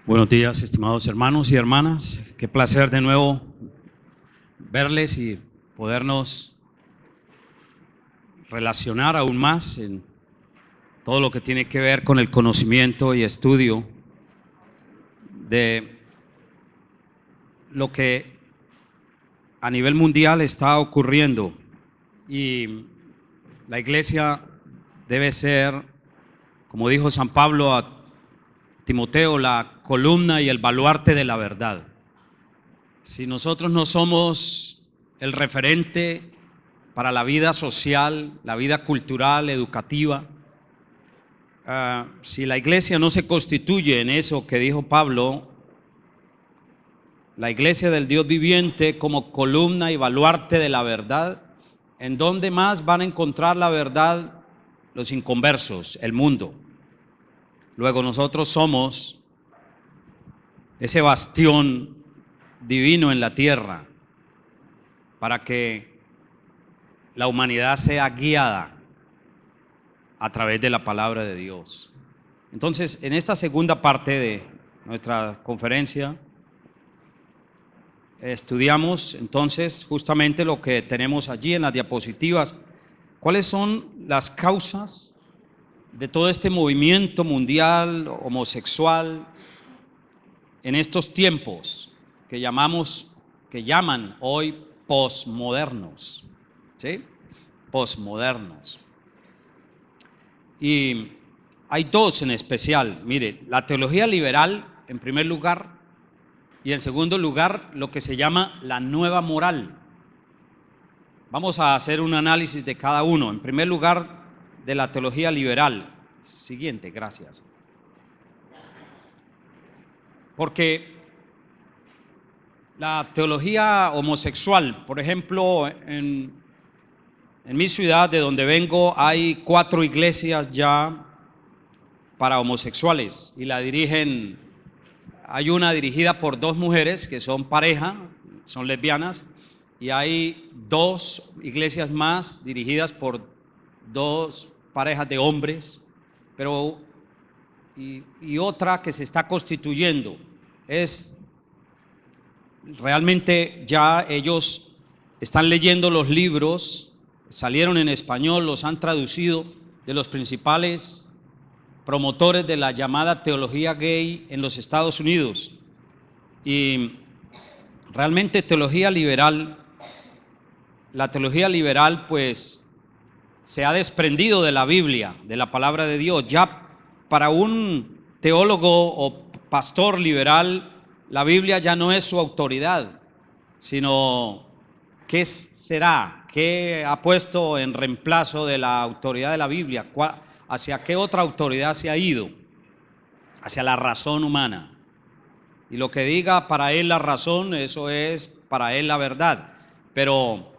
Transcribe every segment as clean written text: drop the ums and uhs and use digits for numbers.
Buenos días, estimados hermanos y hermanas. Qué placer de nuevo verles y podernos relacionar aún más en todo lo que tiene que ver con el conocimiento y estudio de lo que a nivel mundial está ocurriendo. Y la iglesia debe ser, como dijo San Pablo a Timoteo, la columna y el baluarte de la verdad. Si nosotros no somos el referente para la vida social, la vida cultural, educativa, si la iglesia no se constituye en eso que dijo Pablo, la iglesia del Dios viviente como columna y baluarte de la verdad, ¿en dónde más van a encontrar la verdad los inconversos, el mundo? Luego nosotros somos ese bastión divino en la tierra para que la humanidad sea guiada a través de la palabra de Dios. Entonces, en esta segunda parte de nuestra conferencia, estudiamos entonces justamente lo que tenemos allí en las diapositivas. ¿Cuáles son las causas de todo este movimiento mundial homosexual en estos tiempos que llaman hoy posmodernos? ¿Sí? Posmodernos. Y hay dos en especial. Mire, la teología liberal en primer lugar, y en segundo lugar lo que se llama la nueva moral. Vamos a hacer un análisis de cada uno. En primer lugar, de la teología liberal. Siguiente, gracias. Porque la teología homosexual, por ejemplo, en mi ciudad de donde vengo hay 4 iglesias ya para homosexuales y la dirigen, hay una dirigida por 2 mujeres que son pareja, son lesbianas, y hay 2 iglesias más dirigidas por 2 parejas de hombres, pero y otra que se está constituyendo. Es realmente ya ellos están leyendo los libros, salieron en español, los han traducido, de los principales promotores de la llamada teología gay en los Estados Unidos. Y realmente la teología liberal pues se ha desprendido de la Biblia, de la palabra de Dios. Ya para un teólogo o pastor liberal, la Biblia ya no es su autoridad, sino ¿qué será? ¿Qué ha puesto en reemplazo de la autoridad de la Biblia? ¿Hacia qué otra autoridad se ha ido? Hacia la razón humana. Y lo que diga para él la razón, eso es para él la verdad. Pero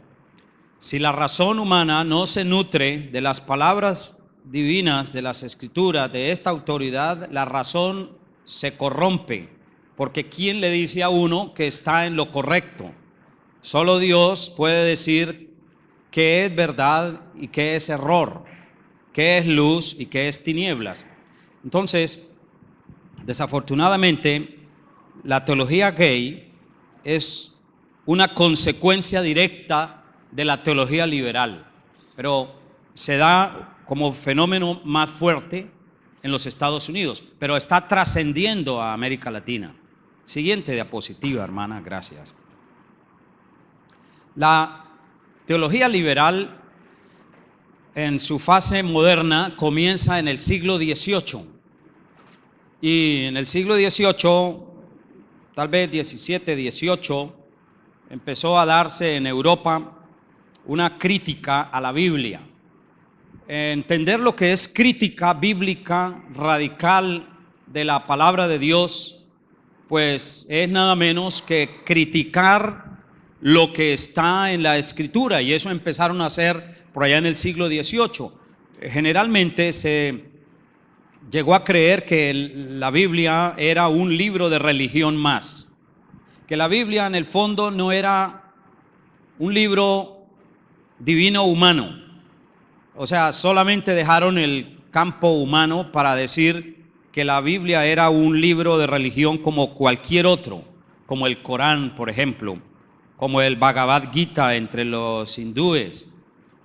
si la razón humana no se nutre de las palabras divinas, de las escrituras, de esta autoridad, la razón se corrompe. Porque ¿quién le dice a uno que está en lo correcto? Solo Dios puede decir qué es verdad y qué es error, qué es luz y qué es tinieblas. Entonces, desafortunadamente, la teología gay es una consecuencia directa de la teología liberal, pero se da como fenómeno más fuerte en los Estados Unidos, pero está trascendiendo a América Latina. Siguiente diapositiva, hermana, gracias. La teología liberal en su fase moderna comienza en el siglo XVIII y en el siglo XVIII, tal vez XVII, XVIII, empezó a darse en Europa una crítica a la Biblia. Entender lo que es crítica bíblica radical de la palabra de Dios, pues es nada menos que criticar lo que está en la Escritura, y eso empezaron a hacer por allá en el siglo XVIII. Generalmente se llegó a creer que la Biblia era un libro de religión más, que la Biblia en el fondo no era un libro divino humano. O sea, solamente dejaron el campo humano para decir que la Biblia era un libro de religión como cualquier otro, como el Corán, por ejemplo, como el Bhagavad Gita entre los hindúes,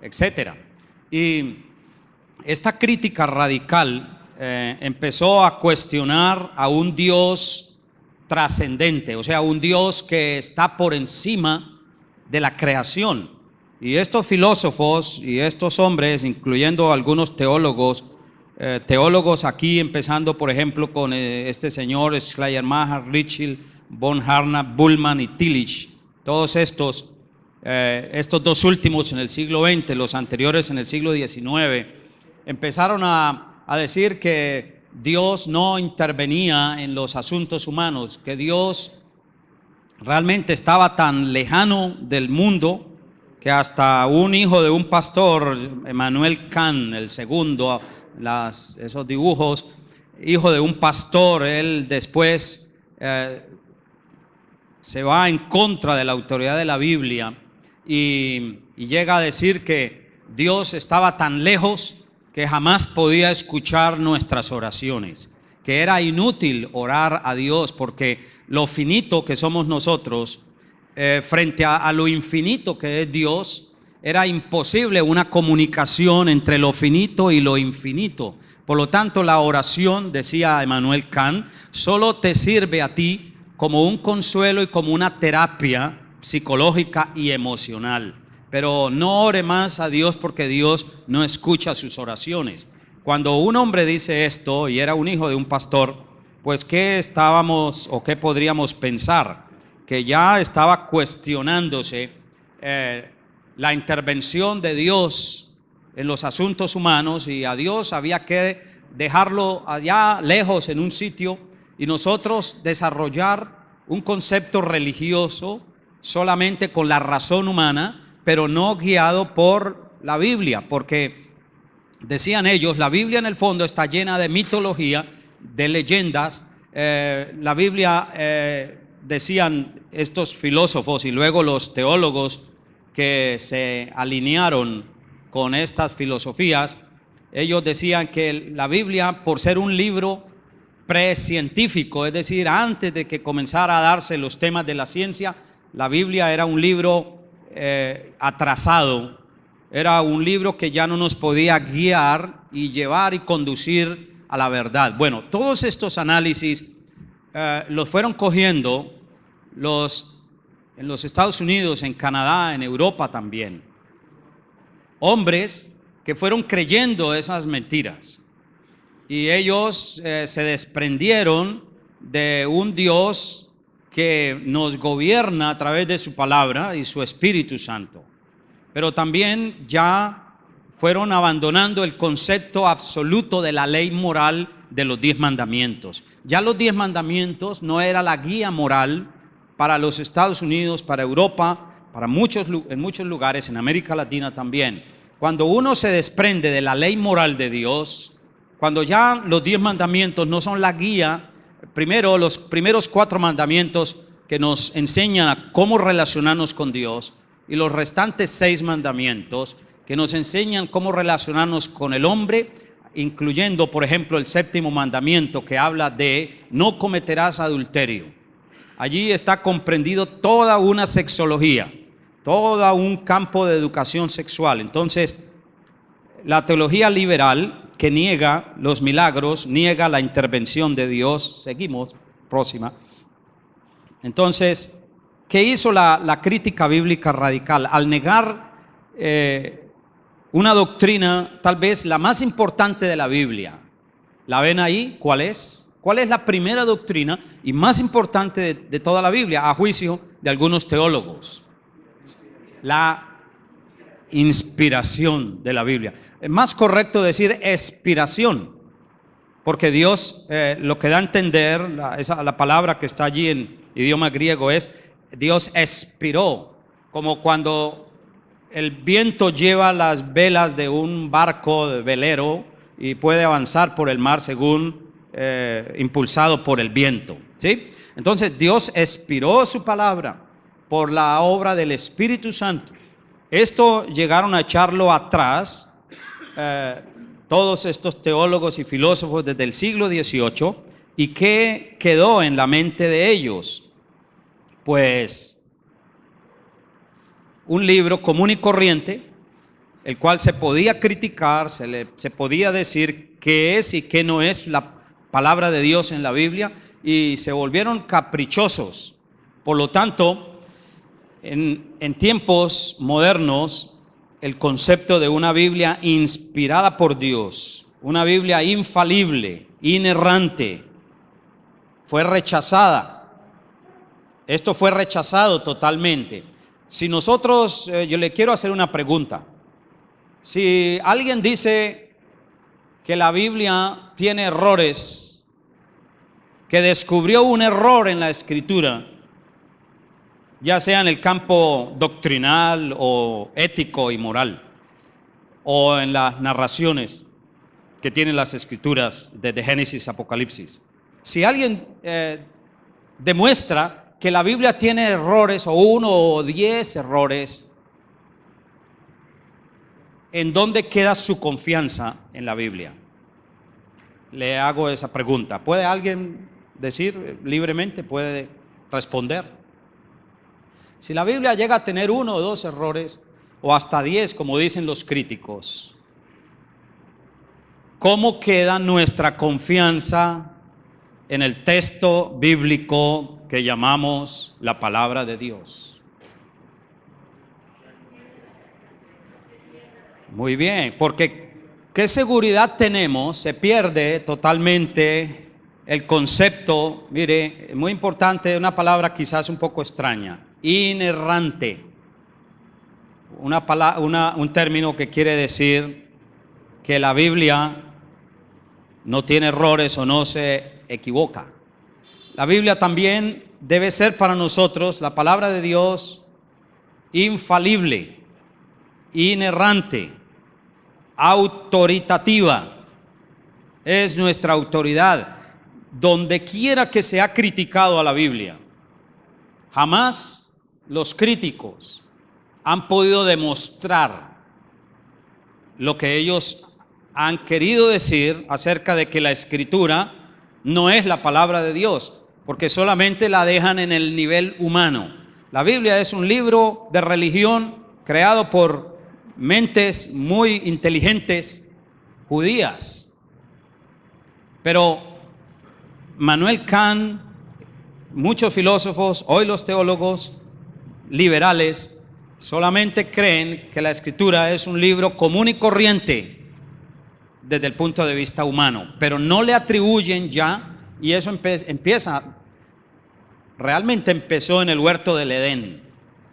etc. Y esta crítica radical empezó a cuestionar a un Dios trascendente, o sea, un Dios que está por encima de la creación. Y estos filósofos y estos hombres, incluyendo algunos teólogos aquí, empezando por ejemplo con este señor Schleiermacher, Ritschl, von Harnack, Bullmann y Tillich, todos estos dos últimos en el siglo XX, los anteriores en el siglo XIX, empezaron a decir que Dios no intervenía en los asuntos humanos, que Dios realmente estaba tan lejano del mundo que hasta un hijo de un pastor, Immanuel Kant, el segundo, esos dibujos, hijo de un pastor, él después se va en contra de la autoridad de la Biblia y llega a decir que Dios estaba tan lejos que jamás podía escuchar nuestras oraciones, que era inútil orar a Dios porque lo finito que somos nosotros frente a lo infinito que es Dios, era imposible una comunicación entre lo finito y lo infinito. Por lo tanto, la oración, decía Immanuel Kant, solo te sirve a ti como un consuelo y como una terapia psicológica y emocional. Pero no ore más a Dios porque Dios no escucha sus oraciones. Cuando un hombre dice esto y era un hijo de un pastor, pues ¿qué estábamos o qué podríamos pensar? Que ya estaba cuestionándose la intervención de Dios en los asuntos humanos, y a Dios había que dejarlo allá lejos en un sitio y nosotros desarrollar un concepto religioso solamente con la razón humana, pero no guiado por la Biblia, porque decían ellos, la Biblia en el fondo está llena de mitología, de leyendas. La Biblia, decían estos filósofos y luego los teólogos que se alinearon con estas filosofías, ellos decían que la Biblia, por ser un libro precientífico, es decir, antes de que comenzara a darse los temas de la ciencia, la Biblia era un libro atrasado, era un libro que ya no nos podía guiar y llevar y conducir a la verdad. Bueno, todos estos análisis los fueron cogiendo en los Estados Unidos, en Canadá, en Europa también. Hombres que fueron creyendo esas mentiras y ellos se desprendieron de un Dios que nos gobierna a través de su palabra y su Espíritu Santo. Pero también ya fueron abandonando el concepto absoluto de la ley moral de los 10 mandamientos. Ya los 10 mandamientos no era la guía moral para los Estados Unidos, para Europa, en muchos lugares, en América Latina también. Cuando uno se desprende de la ley moral de Dios, cuando ya los 10 mandamientos no son la guía, primero los primeros 4 mandamientos que nos enseñan a cómo relacionarnos con Dios, y los restantes 6 mandamientos que nos enseñan cómo relacionarnos con el hombre, incluyendo, por ejemplo, el 7º mandamiento que habla de no cometerás adulterio. Allí está comprendido toda una sexología, todo un campo de educación sexual. Entonces, la teología liberal, que niega los milagros, niega la intervención de Dios. Seguimos, próxima. Entonces, ¿qué hizo la crítica bíblica radical? Al negar una doctrina, tal vez la más importante de la Biblia. ¿La ven ahí? ¿Cuál es? ¿Cuál es la primera doctrina y más importante de toda la Biblia, a juicio de algunos teólogos? La inspiración de la Biblia. Es más correcto decir expiración, porque Dios, lo que da a entender, la palabra que está allí en idioma griego es Dios expiró, como cuando el viento lleva las velas de un barco de velero y puede avanzar por el mar según impulsado por el viento, ¿sí? Entonces Dios expiró su palabra por la obra del Espíritu Santo. Esto llegaron a echarlo atrás todos estos teólogos y filósofos desde el siglo XVIII. ¿Y qué quedó en la mente de ellos? Pues un libro común y corriente, el cual se podía criticar, se podía decir qué es y qué no es la palabra de Dios en la Biblia, y se volvieron caprichosos. Por lo tanto, en tiempos modernos, el concepto de una Biblia inspirada por Dios, una Biblia infalible, inerrante, fue rechazada. Esto fue rechazado totalmente. Si nosotros, yo le quiero hacer una pregunta. Si alguien dice que la Biblia tiene errores, que descubrió un error en la Escritura, ya sea en el campo doctrinal o ético y moral, o en las narraciones que tienen las Escrituras desde Génesis a Apocalipsis. Si alguien demuestra que la Biblia tiene errores, o 1 o 10 errores, ¿en dónde queda su confianza en la Biblia? Le hago esa pregunta. ¿Puede alguien decir libremente? ¿Puede responder? Si la Biblia llega a tener 1 o 2 errores, o hasta 10, como dicen los críticos, ¿cómo queda nuestra confianza en el texto bíblico que llamamos la palabra de Dios? Muy bien, porque ¿qué seguridad tenemos? Se pierde totalmente el concepto, mire, muy importante, una palabra quizás un poco extraña, inerrante. Un término que quiere decir que la Biblia no tiene errores o no se equivoca. La Biblia también debe ser para nosotros, la palabra de Dios, infalible, inerrante, autoritativa. Es nuestra autoridad. Donde quiera que se ha criticado a la Biblia, jamás los críticos han podido demostrar lo que ellos han querido decir acerca de que la Escritura no es la palabra de Dios, porque solamente la dejan en el nivel humano. La Biblia es un libro de religión creado por mentes muy inteligentes judías. Pero Manuel Kant, muchos filósofos, hoy los teólogos liberales, solamente creen que la Escritura es un libro común y corriente desde el punto de vista humano, pero no le atribuyen ya, y eso realmente empezó en el huerto del Edén,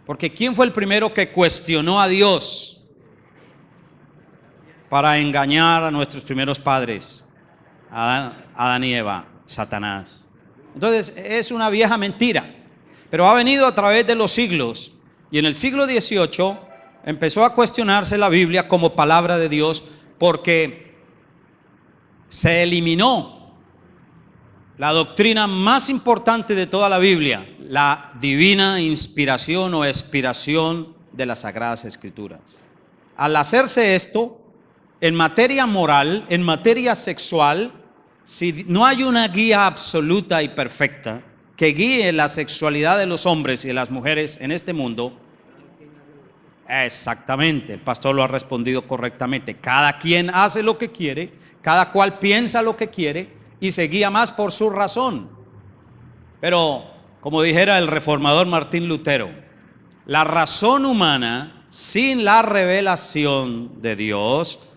porque ¿quién fue el primero que cuestionó a Dios para engañar a nuestros primeros padres? Adán y Eva, Satanás. Entonces es una vieja mentira, pero ha venido a través de los siglos, y en el siglo XVIII empezó a cuestionarse la Biblia como palabra de Dios, porque se eliminó la doctrina más importante de toda la Biblia, la divina inspiración o expiración de las Sagradas Escrituras. Al hacerse esto, en materia moral, en materia sexual, si no hay una guía absoluta y perfecta que guíe la sexualidad de los hombres y de las mujeres en este mundo, exactamente, el pastor lo ha respondido correctamente. Cada quien hace lo que quiere, cada cual piensa lo que quiere y se guía más por su razón. Pero, como dijera el reformador Martín Lutero, la razón humana sin la revelación de Dios,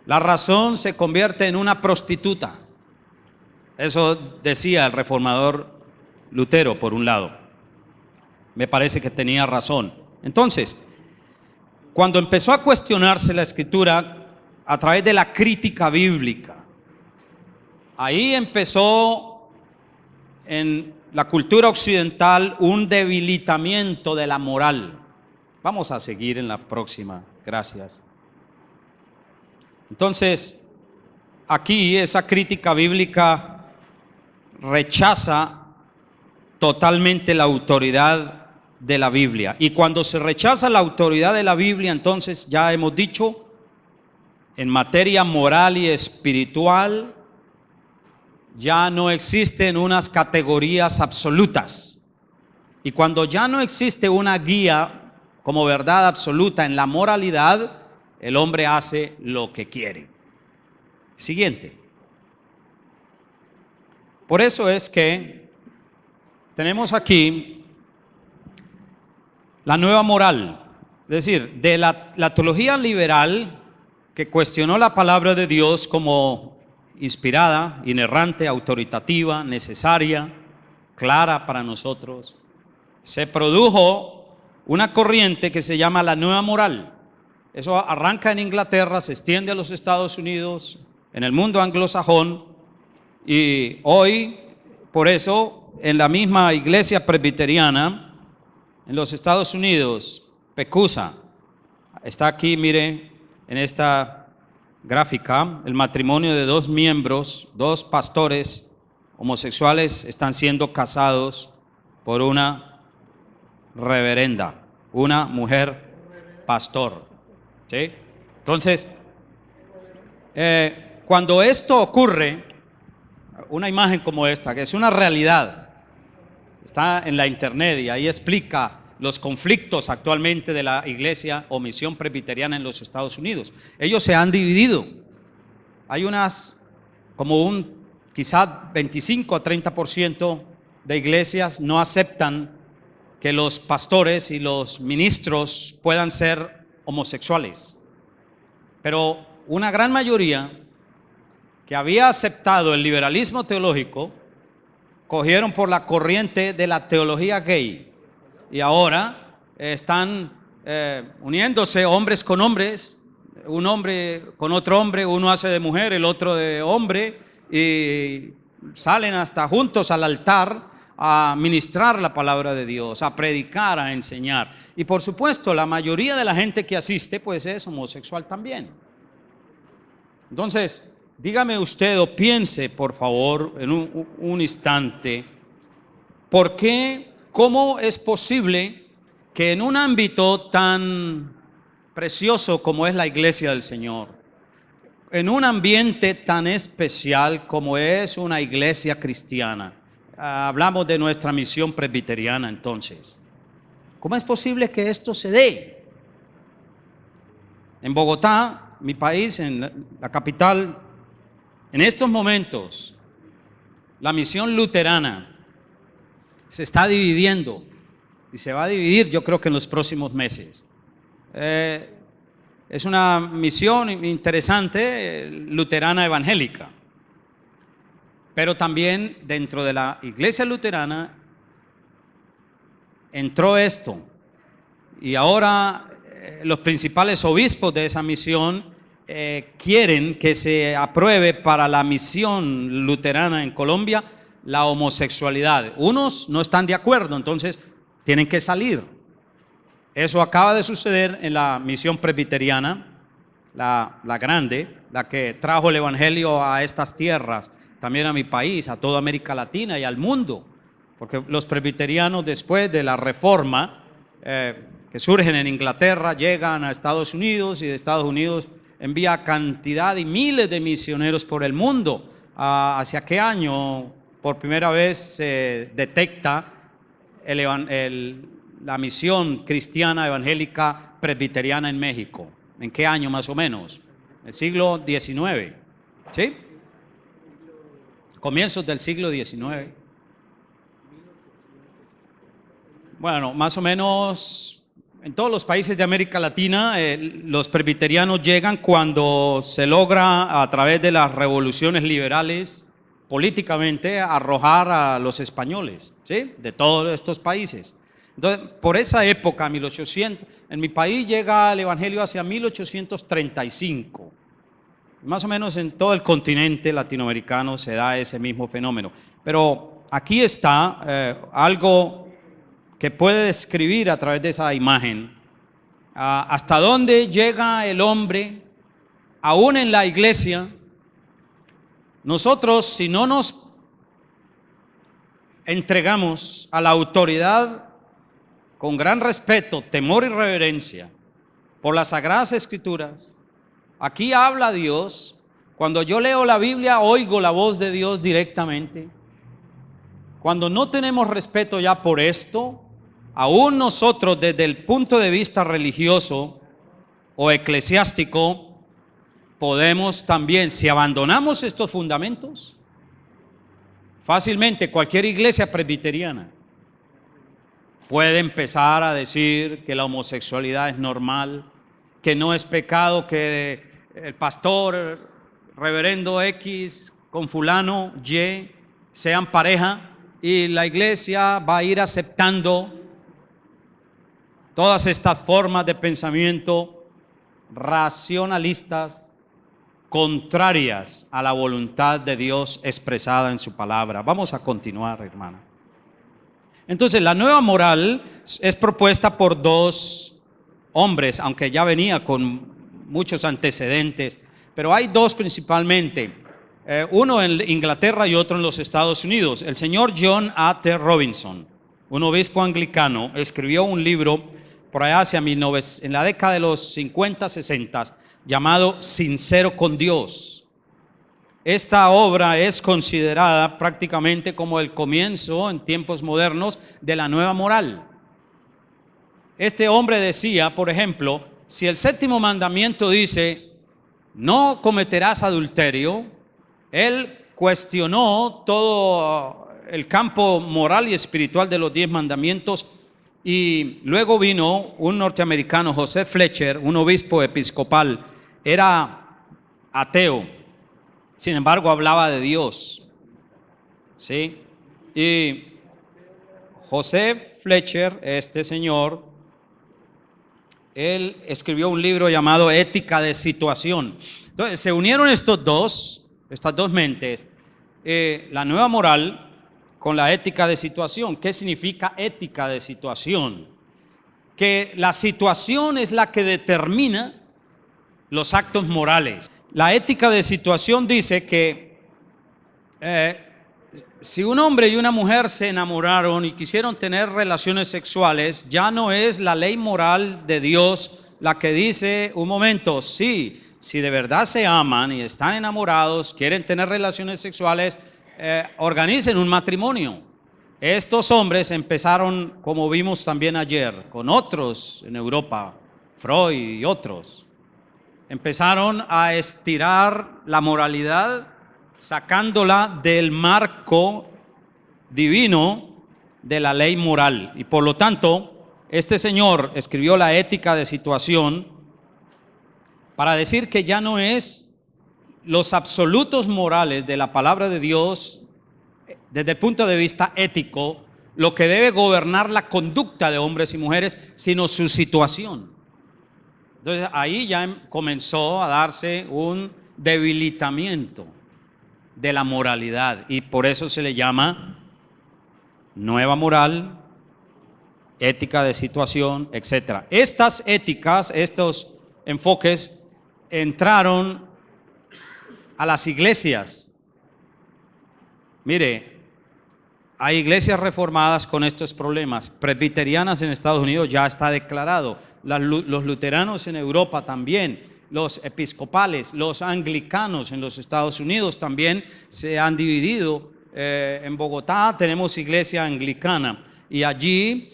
la razón se convierte en una prostituta. Eso decía el reformador Lutero, por un lado. Me parece que tenía razón. Entonces, cuando empezó a cuestionarse la Escritura a través de la crítica bíblica, ahí empezó en la cultura occidental un debilitamiento de la moral. Vamos a seguir en la próxima. Gracias. Entonces, aquí esa crítica bíblica rechaza totalmente la autoridad de la Biblia. Y cuando se rechaza la autoridad de la Biblia, entonces ya hemos dicho, en materia moral y espiritual ya no existen unas categorías absolutas. Y cuando ya no existe una guía como verdad absoluta en la moralidad, el hombre hace lo que quiere. Siguiente. Por eso es que tenemos aquí la nueva moral. Es decir, de la teología liberal que cuestionó la palabra de Dios como inspirada, inerrante, autoritativa, necesaria, clara para nosotros, se produjo una corriente que se llama la nueva moral. Eso arranca en Inglaterra, se extiende a los Estados Unidos, en el mundo anglosajón, y hoy, por eso, en la misma iglesia presbiteriana, en los Estados Unidos, PECUSA, está aquí, mire, en esta gráfica, el matrimonio de dos miembros, dos pastores homosexuales están siendo casados por una reverenda, una mujer pastor, ¿sí? Entonces, cuando esto ocurre, una imagen como esta, que es una realidad, está en la internet y ahí explica los conflictos actualmente de la iglesia o misión presbiteriana en los Estados Unidos. Ellos se han dividido. Hay como quizá 25 a 30% de iglesias no aceptan que los pastores y los ministros puedan ser homosexuales. Pero una gran mayoría que había aceptado el liberalismo teológico, cogieron por la corriente de la teología gay y ahora están uniéndose hombres con hombres, un hombre con otro hombre, uno hace de mujer, el otro de hombre, y salen hasta juntos al altar a ministrar la palabra de Dios, a predicar, a enseñar. Y por supuesto, la mayoría de la gente que asiste pues es homosexual también. Entonces, dígame usted o piense, por favor, en un instante, ¿por qué, cómo es posible que en un ámbito tan precioso como es la iglesia del Señor, en un ambiente tan especial como es una iglesia cristiana, hablamos de nuestra misión presbiteriana entonces, ¿cómo es posible que esto se dé? En Bogotá, mi país, en la capital, en estos momentos, la misión luterana se está dividiendo y se va a dividir, yo creo que en los próximos meses. Es una misión interesante, luterana evangélica, pero también dentro de la iglesia luterana entró esto y ahora los principales obispos de esa misión quieren que se apruebe para la misión luterana en Colombia la homosexualidad. Unos no están de acuerdo, entonces tienen que salir. Eso acaba de suceder en la misión presbiteriana, la grande, la que trajo el evangelio a estas tierras, también a mi país, a toda América Latina y al mundo, porque los presbiterianos después de la reforma que surgen en Inglaterra llegan a Estados Unidos y de Estados Unidos envía cantidad y miles de misioneros por el mundo. ¿Hacia qué año por primera vez se detecta la misión cristiana evangélica presbiteriana en México? ¿En qué año más o menos? El siglo XIX, ¿sí? Comienzos del siglo XIX. Bueno, más o menos en todos los países de América Latina, los presbiterianos llegan cuando se logra a través de las revoluciones liberales políticamente arrojar a los españoles, ¿sí? De todos estos países. Entonces, por esa época, 1800, en mi país llega el evangelio hacia 1835. Más o menos en todo el continente latinoamericano se da ese mismo fenómeno. Pero aquí está algo que puede describir a través de esa imagen hasta dónde llega el hombre, aún en la iglesia. Nosotros, si no nos entregamos a la autoridad con gran respeto, temor y reverencia por las Sagradas Escrituras, Aquí habla Dios. Cuando yo leo la Biblia, oigo la voz de Dios directamente. Cuando no tenemos respeto ya por esto, aún nosotros desde el punto de vista religioso o eclesiástico, podemos también, si abandonamos estos fundamentos, fácilmente cualquier iglesia presbiteriana puede empezar a decir que la homosexualidad es normal, que no es pecado, que el pastor, reverendo X con fulano Y sean pareja, y la iglesia va a ir aceptando todas estas formas de pensamiento racionalistas, contrarias a la voluntad de Dios expresada en su palabra. Vamos a continuar, hermano. Entonces, la nueva moral es propuesta por dos hombres, aunque ya venía con muchos antecedentes, pero hay dos principalmente, uno en Inglaterra y otro en los Estados Unidos. El señor John A. T. Robinson, un obispo anglicano, escribió un libro por allá hacia en la década de los 50, 60, llamado Sincero con Dios. Esta obra es considerada prácticamente como el comienzo en tiempos modernos de la nueva moral. Este hombre decía, por ejemplo, si el séptimo mandamiento dice, no cometerás adulterio, él cuestionó todo el campo moral y espiritual de los 10 mandamientos, y luego vino un norteamericano, José Fletcher, un obispo episcopal, era ateo, sin embargo hablaba de Dios, ¿sí? Y José Fletcher, este señor, él escribió un libro llamado Ética de Situación. Entonces se unieron estas dos mentes, la nueva moral con la ética de situación. ¿Qué significa ética de situación? Que la situación es la que determina los actos morales. La ética de situación dice que si un hombre y una mujer se enamoraron y quisieron tener relaciones sexuales, ya no es la ley moral de Dios la que dice, un momento, sí, si de verdad se aman y están enamorados, quieren tener relaciones sexuales, organicen un matrimonio. Estos hombres empezaron, como vimos también ayer, con otros en Europa, Freud y otros. Empezaron a estirar la moralidad, sacándola del marco divino de la ley moral. Y por lo tanto, este señor escribió la ética de situación para decir que ya no es los absolutos morales de la palabra de Dios desde el punto de vista ético lo que debe gobernar la conducta de hombres y mujeres, sino su situación. Entonces ahí ya comenzó a darse un debilitamiento de la moralidad, y por eso se le llama nueva moral, ética de situación, etc. Estas éticas, estos enfoques entraron a las iglesias. Mire, hay iglesias reformadas con estos problemas. Presbiterianas en Estados Unidos ya está declarado. Los luteranos en Europa también. Los episcopales, los anglicanos en los Estados Unidos también se han dividido. En Bogotá tenemos iglesia anglicana, y allí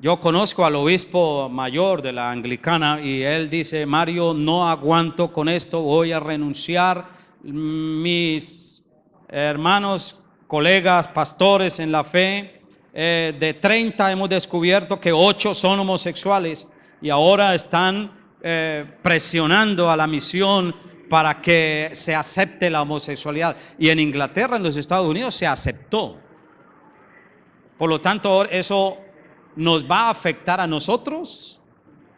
yo conozco al obispo mayor de la anglicana, y él dice, Mario, no aguanto con esto, voy a renunciar. Mis hermanos, colegas, pastores en la fe, de 30 hemos descubierto que 8 son homosexuales, y ahora están presionando a la misión para que se acepte la homosexualidad. Y en Inglaterra, en los Estados Unidos, se aceptó. Por lo tanto, ¿eso nos va a afectar a nosotros?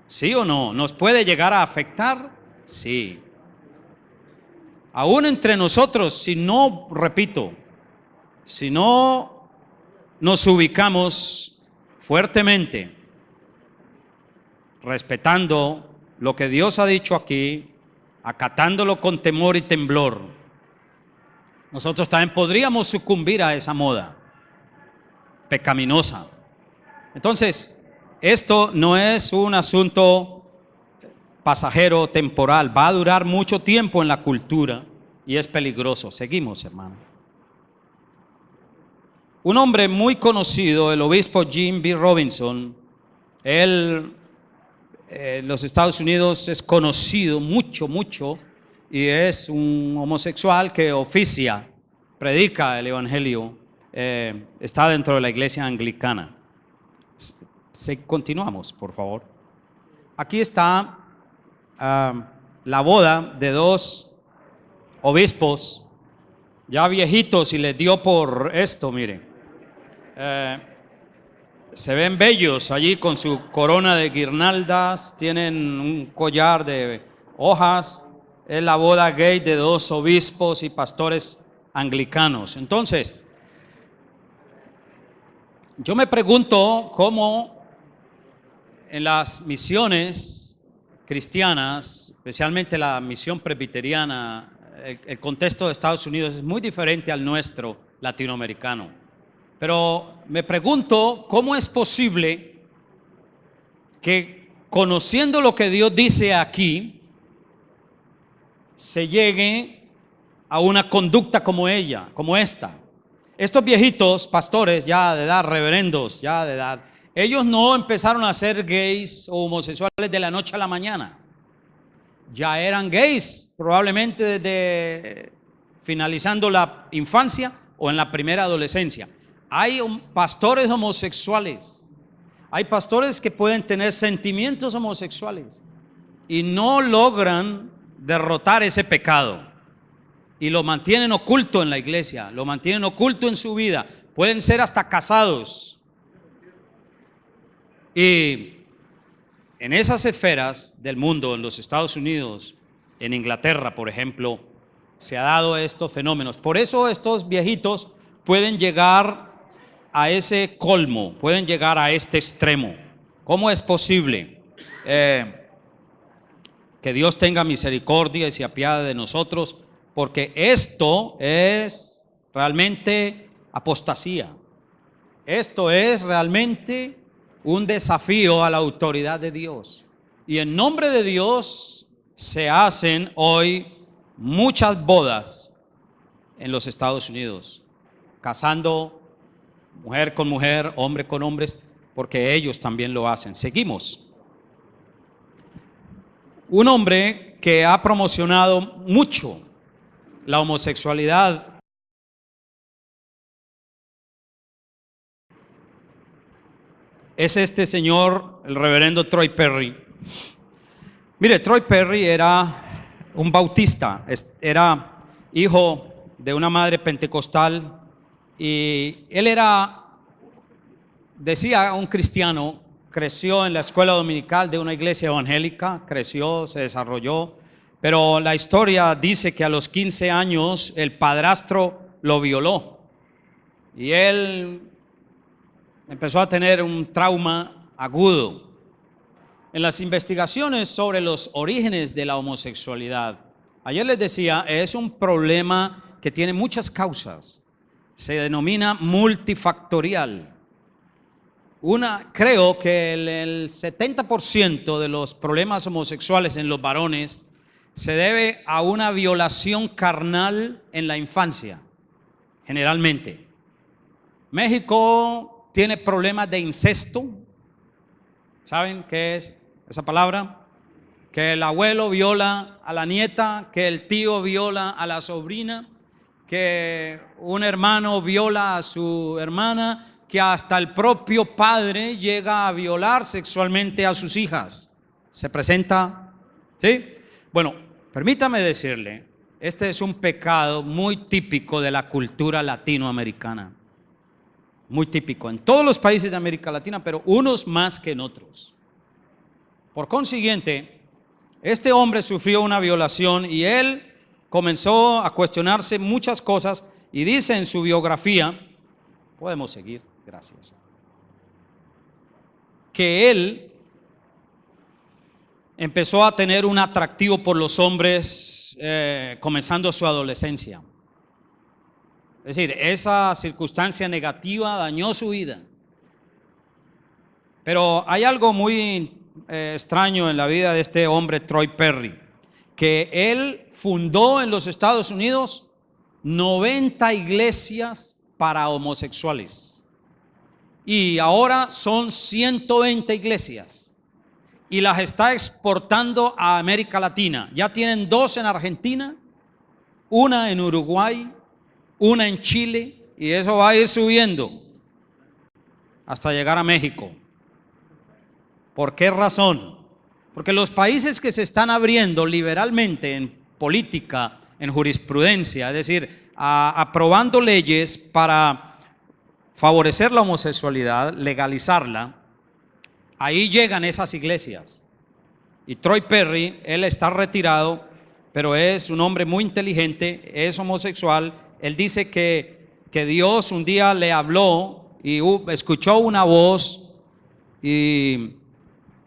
¿Sí o no? ¿Nos puede llegar a afectar? Sí. Aún entre nosotros, si no, repito, si no nos ubicamos fuertemente, respetando lo que Dios ha dicho aquí, acatándolo con temor y temblor, nosotros también podríamos sucumbir a esa moda pecaminosa. Entonces, esto no es un asunto pasajero, temporal, va a durar mucho tiempo en la cultura y es peligroso. Seguimos, hermano. Un hombre muy conocido, el obispo Jim B. Robinson, él en los Estados Unidos es conocido mucho, y es un homosexual que oficia, predica el evangelio, está dentro de la iglesia anglicana. Continuamos, por favor. Aquí está la boda de dos obispos ya viejitos y les dio por esto, miren. Se ven bellos allí con su corona de guirnaldas, tienen un collar de hojas. Es la boda gay de dos obispos y pastores anglicanos. Entonces, yo me pregunto cómo en las misiones cristianas, especialmente la misión presbiteriana, el contexto de Estados Unidos es muy diferente al nuestro latinoamericano. Pero me pregunto cómo es posible que, conociendo lo que Dios dice aquí, se llegue a una conducta como esta. Estos viejitos pastores ya de edad, reverendos ya de edad, ellos no empezaron a ser gays o homosexuales de la noche a la mañana. Ya eran gays probablemente desde finalizando la infancia o en la primera adolescencia. Hay pastores homosexuales, hay pastores que pueden tener sentimientos homosexuales y no logran derrotar ese pecado y lo mantienen oculto en la iglesia, lo mantienen oculto en su vida, pueden ser hasta casados. Y en esas esferas del mundo, en los Estados Unidos, en Inglaterra, por ejemplo, se ha dado estos fenómenos. Por eso estos viejitos pueden llegar a ese colmo, pueden llegar a este extremo. ¿Cómo es posible? Que Dios tenga misericordia y se apiade de nosotros, porque esto es realmente apostasía. Esto es realmente un desafío a la autoridad de Dios. Y en nombre de Dios se hacen hoy muchas bodas en los Estados Unidos, casando mujer con mujer, hombre con hombres, porque ellos también lo hacen. Seguimos. Un hombre que ha promocionado mucho la homosexualidad es este señor, el reverendo Troy Perry. Mire, Troy Perry era un bautista, era hijo de una madre pentecostal y él decía un cristiano, creció en la escuela dominical de una iglesia evangélica, creció, se desarrolló, pero la historia dice que a los 15 años el padrastro lo violó y él empezó a tener un trauma agudo. En las investigaciones sobre los orígenes de la homosexualidad, ayer les decía, es un problema que tiene muchas causas, se denomina multifactorial. Creo que el 70% de los problemas homosexuales en los varones se debe a una violación carnal en la infancia, generalmente. México tiene problemas de incesto. ¿Saben qué es esa palabra? Que el abuelo viola a la nieta, que el tío viola a la sobrina, que un hermano viola a su hermana, que hasta el propio padre llega a violar sexualmente a sus hijas. ¿Se presenta? ¿Sí? Bueno, permítame decirle, este es un pecado muy típico de la cultura latinoamericana. Muy típico en todos los países de América Latina, pero unos más que en otros. Por consiguiente, este hombre sufrió una violación y él comenzó a cuestionarse muchas cosas y dice en su biografía, podemos seguir, gracias, que él empezó a tener un atractivo por los hombres comenzando su adolescencia. Es decir, esa circunstancia negativa dañó su vida. Pero hay algo muy extraño en la vida de este hombre Troy Perry, que él fundó en los Estados Unidos 90 iglesias para homosexuales y ahora son 120 iglesias y las está exportando a América Latina. Ya tienen 2 en Argentina, una en Uruguay, una en Chile, y eso va a ir subiendo hasta llegar a México. ¿Por qué razón? Porque los países que se están abriendo liberalmente en política, en jurisprudencia, es decir, aprobando leyes para favorecer la homosexualidad, legalizarla, ahí llegan esas iglesias. Y Troy Perry, él está retirado, pero es un hombre muy inteligente, es homosexual. Él dice que Dios un día le habló y escuchó una voz y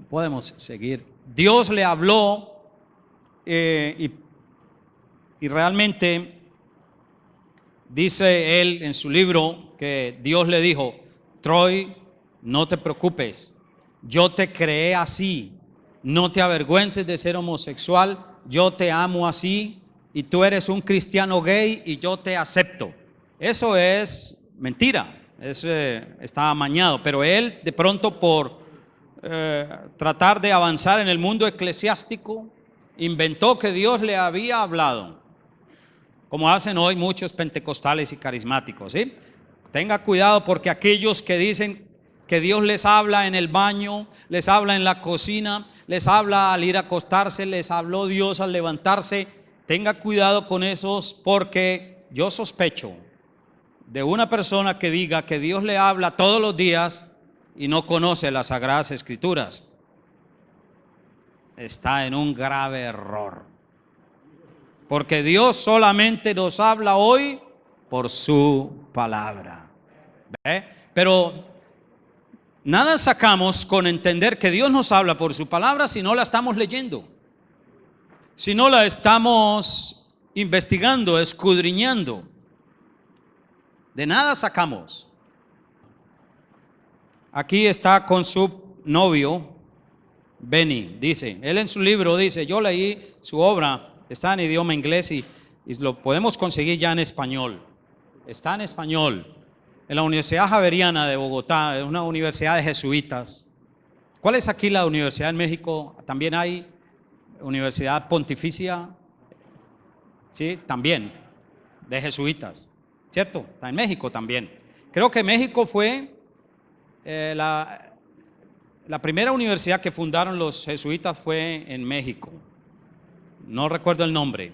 podemos seguir. Dios le habló y realmente dice él en su libro que Dios le dijo: Troy, no te preocupes, yo te creé así, no te avergüences de ser homosexual, yo te amo así y tú eres un cristiano gay y yo te acepto. Eso es mentira, está amañado, pero él de pronto por tratar de avanzar en el mundo eclesiástico inventó que Dios le había hablado, como hacen hoy muchos pentecostales y carismáticos, ¿sí? Tenga cuidado, porque aquellos que dicen que Dios les habla en el baño, les habla en la cocina, les habla al ir a acostarse, les habló Dios al levantarse, tenga cuidado con esos, porque yo sospecho de una persona que diga que Dios le habla todos los días y no conoce las Sagradas Escrituras. Está en un grave error, porque Dios solamente nos habla hoy por su palabra. ¿Ve? Pero nada sacamos con entender que Dios nos habla por su palabra si no la estamos leyendo, si no la estamos investigando, escudriñando. De nada sacamos. Aquí está con su novio, Benny, dice, él en su libro dice, yo leí su obra, está en idioma inglés y lo podemos conseguir ya en español. Está en español, en la Universidad Javeriana de Bogotá, es una universidad de jesuitas. ¿Cuál es aquí la universidad en México? También hay Universidad Pontificia, sí, también, de jesuitas, ¿cierto? Está en México también. Creo que México fue la primera universidad que fundaron los jesuitas fue en México. No recuerdo el nombre.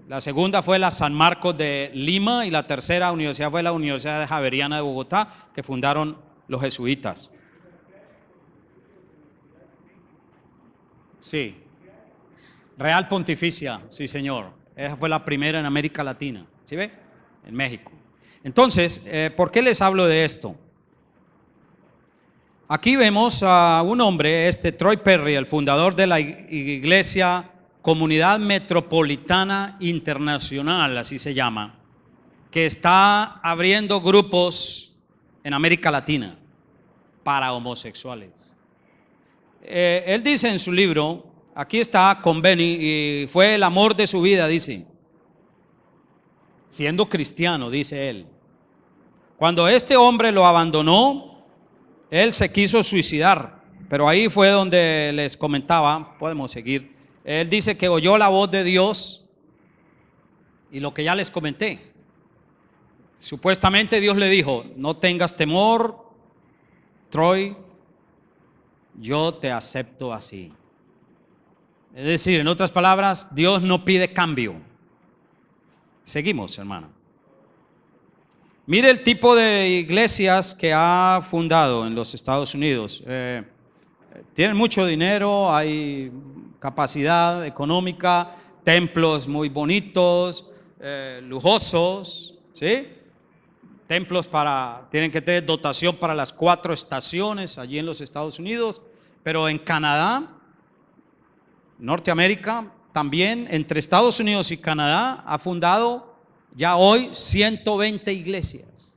La segunda fue la San Marcos de Lima y la tercera universidad fue la Universidad Javeriana de Bogotá, que fundaron los jesuitas. Sí. Real Pontificia, sí señor. Esa fue la primera en América Latina. ¿Sí ve? En México. Entonces, ¿por qué les hablo de esto? Aquí vemos a un hombre, Troy Perry, el fundador de la iglesia Comunidad Metropolitana Internacional, así se llama, que está abriendo grupos en América Latina para homosexuales. Él dice en su libro, aquí está con Benny, y fue el amor de su vida, dice, siendo cristiano, dice él. Cuando este hombre lo abandonó, él se quiso suicidar, pero ahí fue donde les comentaba, podemos seguir. Él dice que oyó la voz de Dios y lo que ya les comenté. Supuestamente Dios le dijo, no tengas temor, Troy, yo te acepto así. Es decir, en otras palabras, Dios no pide cambio. Seguimos, hermano. Mire el tipo de iglesias que ha fundado en los Estados Unidos. Tienen mucho dinero, hay capacidad económica, templos muy bonitos, lujosos, ¿sí? Templos tienen que tener dotación para las 4 estaciones allí en los Estados Unidos, pero en Canadá, Norteamérica, también entre Estados Unidos y Canadá ha fundado ya hoy 120 iglesias.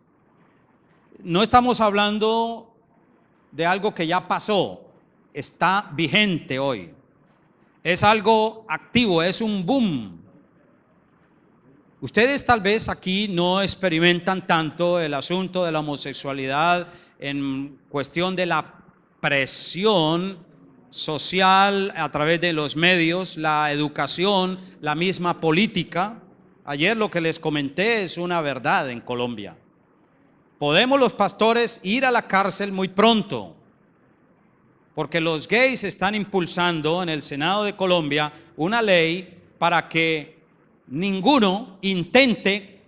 No estamos hablando de algo que ya pasó, está vigente hoy. Es algo activo, es un boom. Ustedes tal vez aquí no experimentan tanto el asunto de la homosexualidad en cuestión de la presión social a través de los medios, la educación, la misma política. Ayer lo que les comenté es una verdad en Colombia. Podemos los pastores ir a la cárcel muy pronto, porque los gays están impulsando en el Senado de Colombia una ley para que ninguno intente,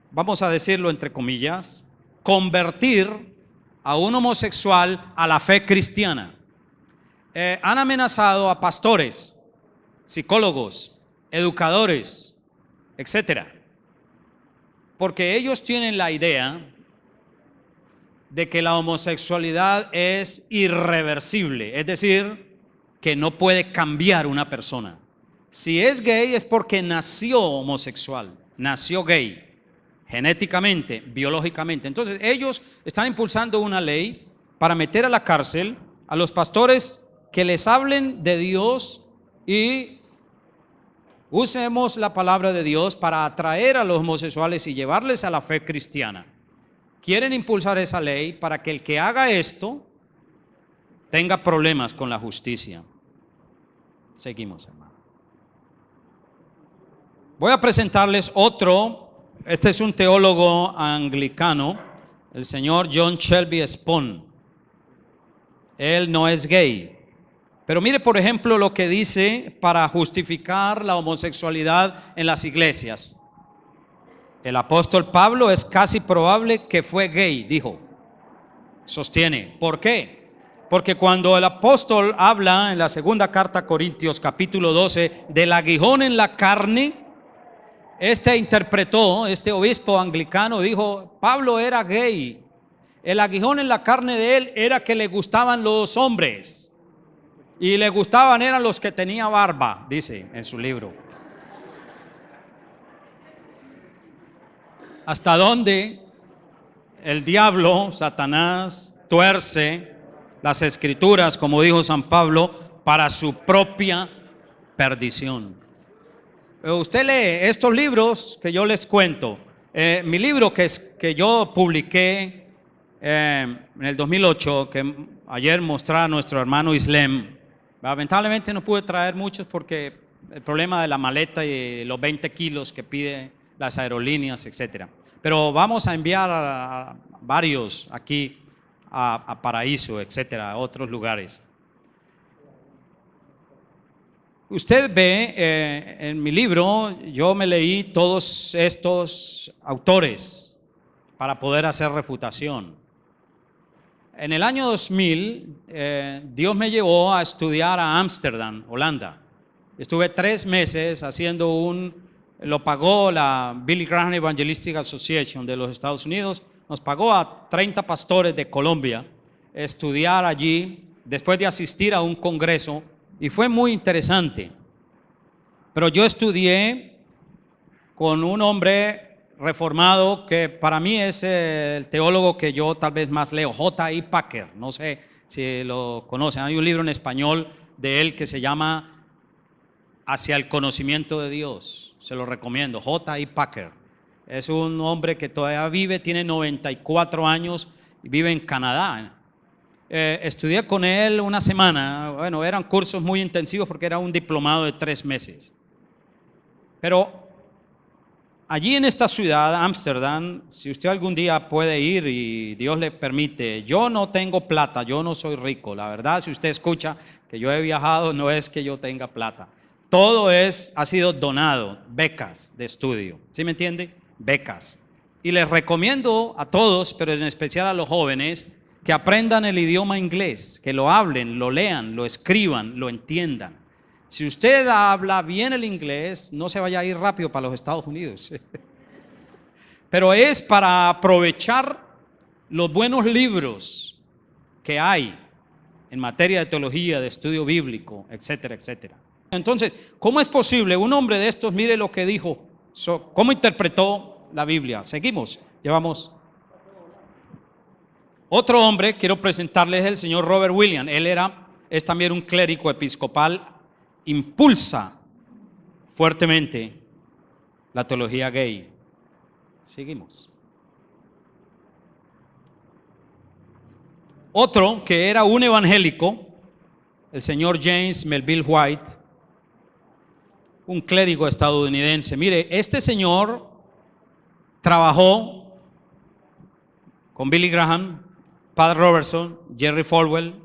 vamos a decirlo entre comillas, convertir a un homosexual a la fe cristiana. Han amenazado a pastores, psicólogos, educadores, etcétera, porque ellos tienen la idea de que la homosexualidad es irreversible, es decir, que no puede cambiar una persona. Si es gay es porque nació homosexual, nació gay, genéticamente, biológicamente. Entonces ellos están impulsando una ley para meter a la cárcel a los pastores que les hablen de Dios y usemos la palabra de Dios para atraer a los homosexuales y llevarles a la fe cristiana. Quieren impulsar esa ley para que el que haga esto tenga problemas con la justicia. Seguimos, hermano. Voy a presentarles otro. Este es un teólogo anglicano, el señor John Shelby Spong. Él no es gay. Pero mire, por ejemplo, lo que dice para justificar la homosexualidad en las iglesias. El apóstol Pablo es casi probable que fue gay, dijo. Sostiene. ¿Por qué? Porque cuando el apóstol habla en la segunda carta a Corintios, capítulo 12, del aguijón en la carne, este obispo anglicano dijo, Pablo era gay. El aguijón en la carne de él era que le gustaban los hombres. Y le gustaban eran los que tenían barba, dice en su libro. Hasta dónde el diablo, Satanás, tuerce las escrituras, como dijo San Pablo, para su propia perdición. Usted lee estos libros que yo les cuento. Mi libro que yo publiqué en el 2008, que ayer mostraba nuestro hermano Islem. Lamentablemente no pude traer muchos porque el problema de la maleta y los 20 kilos que pide las aerolíneas, etcétera. Pero vamos a enviar a varios aquí a Paraíso, etcétera, a otros lugares. Usted ve en mi libro, yo me leí todos estos autores para poder hacer refutación. En el año 2000, Dios me llevó a estudiar a Ámsterdam, Holanda. Estuve 3 meses haciendo lo pagó la Billy Graham Evangelistic Association de los Estados Unidos, nos pagó a 30 pastores de Colombia estudiar allí después de asistir a un congreso y fue muy interesante. Pero yo estudié con un hombre reformado que para mí es el teólogo que yo tal vez más leo, J.I. Packer, no sé si lo conocen, hay un libro en español de él que se llama Hacia el conocimiento de Dios, se lo recomiendo, J.I. Packer. Es un hombre que todavía vive, tiene 94 años y vive en Canadá. Estudié con él una semana, bueno, eran cursos muy intensivos porque era un diplomado de 3 meses. Pero allí en esta ciudad, Ámsterdam, si usted algún día puede ir y Dios le permite, yo no tengo plata, yo no soy rico, la verdad, si usted escucha que yo he viajado, no es que yo tenga plata. Todo ha sido donado, becas de estudio, ¿sí me entiende? Becas. Y les recomiendo a todos, pero en especial a los jóvenes, que aprendan el idioma inglés, que lo hablen, lo lean, lo escriban, lo entiendan. Si usted habla bien el inglés, no se vaya a ir rápido para los Estados Unidos. Pero es para aprovechar los buenos libros que hay en materia de teología, de estudio bíblico, etcétera, etcétera. Entonces, ¿cómo es posible? Un hombre de estos, mire lo que dijo, cómo interpretó la Biblia. Seguimos, llevamos. Otro hombre, quiero presentarles el señor Robert Williams. Él era es también un clérigo episcopal, impulsa fuertemente la teología gay. Seguimos. Otro que era un evangélico, el señor James Melville White, un clérigo estadounidense. Mire, este señor trabajó con Billy Graham, Pat Robertson, Jerry Falwell,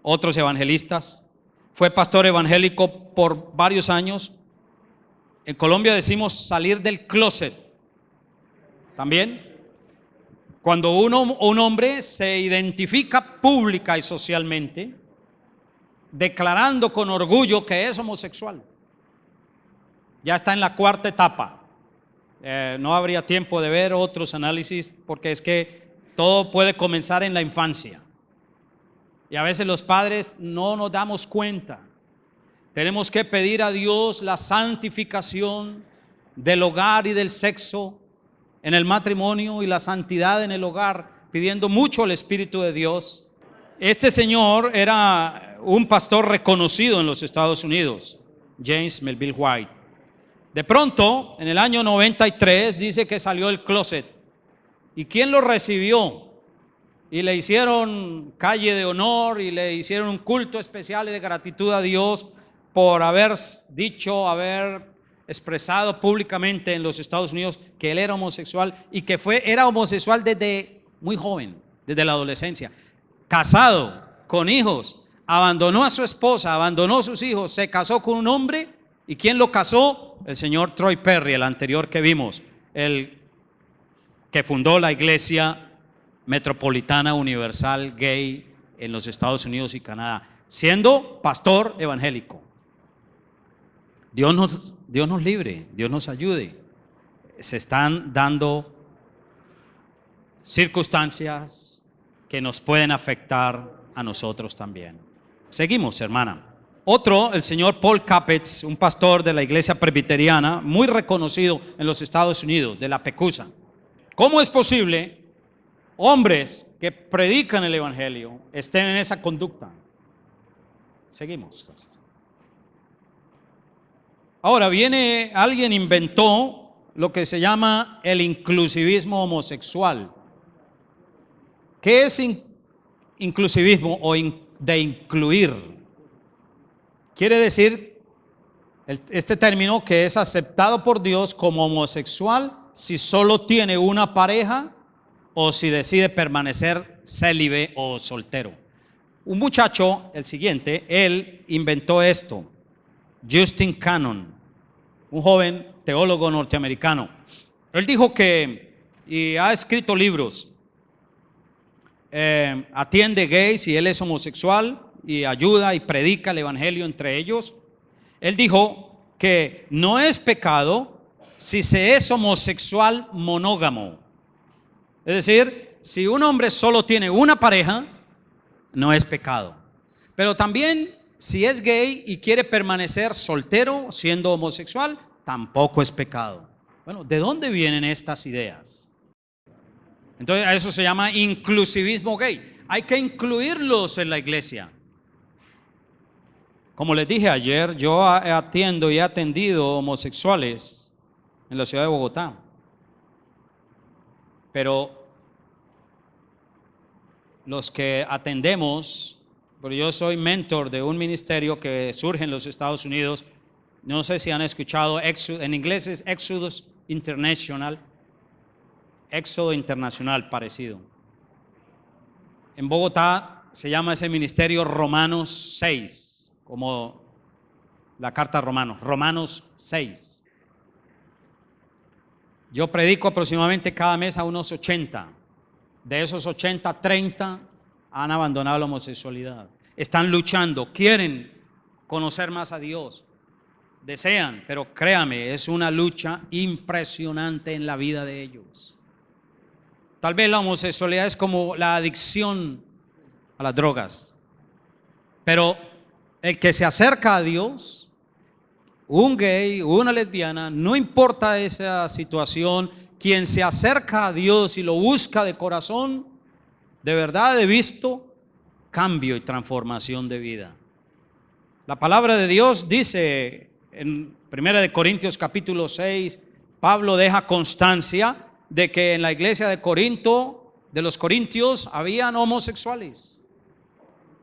otros evangelistas. Fue pastor evangélico por varios años. En Colombia decimos salir del closet. También, cuando un hombre se identifica pública y socialmente, declarando con orgullo que es homosexual. Ya está en la cuarta etapa. No habría tiempo de ver otros análisis porque es que todo puede comenzar en la infancia. Y a veces los padres no nos damos cuenta. Tenemos que pedir a Dios la santificación del hogar y del sexo en el matrimonio y la santidad en el hogar, pidiendo mucho al Espíritu de Dios. Este señor era un pastor reconocido en los Estados Unidos, James Melville White. De pronto, en el año 93, dice que salió del closet. ¿Y quién lo recibió? Y le hicieron calle de honor y le hicieron un culto especial de gratitud a Dios por haber dicho, haber expresado públicamente en los Estados Unidos que él era homosexual y que era homosexual desde muy joven, desde la adolescencia. Casado, con hijos, abandonó a su esposa, abandonó a sus hijos, se casó con un hombre. ¿Y quién lo casó? El señor Troy Perry, el anterior que vimos, el que fundó la Iglesia Metropolitana Universal Gay en los Estados Unidos y Canadá, siendo pastor evangélico. Dios nos libre, Dios nos ayude. Se están dando circunstancias que nos pueden afectar a nosotros también. Seguimos, hermana. Otro, el señor Paul Capets, un pastor de la iglesia presbiteriana, muy reconocido en los Estados Unidos, de la Pecusa. ¿Cómo es posible hombres que predican el evangelio estén en esa conducta? Seguimos. Ahora viene, alguien inventó lo que se llama el inclusivismo homosexual. ¿Qué es inclusivismo o de incluir? Quiere decir este término que es aceptado por Dios como homosexual si solo tiene una pareja o si decide permanecer célibe o soltero. Un muchacho, el siguiente, él inventó esto, Justin Cannon, un joven teólogo norteamericano. Él dijo y ha escrito libros, atiende gays y él es homosexual y ayuda y predica el evangelio entre ellos. Él dijo que no es pecado si se es homosexual monógamo. Es decir, si un hombre solo tiene una pareja, no es pecado. Pero también si es gay y quiere permanecer soltero siendo homosexual, tampoco es pecado. Bueno, ¿de dónde vienen estas ideas? Entonces, a eso se llama inclusivismo gay. Hay que incluirlos en la iglesia. Como les dije ayer, yo atiendo y he atendido homosexuales en la ciudad de Bogotá. Pero los que atendemos, porque yo soy mentor de un ministerio que surge en los Estados Unidos, no sé si han escuchado, en inglés es Exodus International, Éxodo Internacional parecido. En Bogotá se llama ese ministerio Romanos 6. Como la carta a Romanos 6. Yo predico aproximadamente cada mes a unos 80. De esos 80, 30 han abandonado la homosexualidad. Están luchando, quieren conocer más a Dios, desean, pero créame, es una lucha impresionante en la vida de ellos. Tal vez la homosexualidad es como la adicción a las drogas, pero el que se acerca a Dios, un gay, una lesbiana, no importa esa situación, quien se acerca a Dios y lo busca de corazón, de verdad he visto cambio y transformación de vida. La palabra de Dios dice en 1 Corintios capítulo 6, Pablo deja constancia de que en la iglesia de Corinto, de los corintios, habían homosexuales.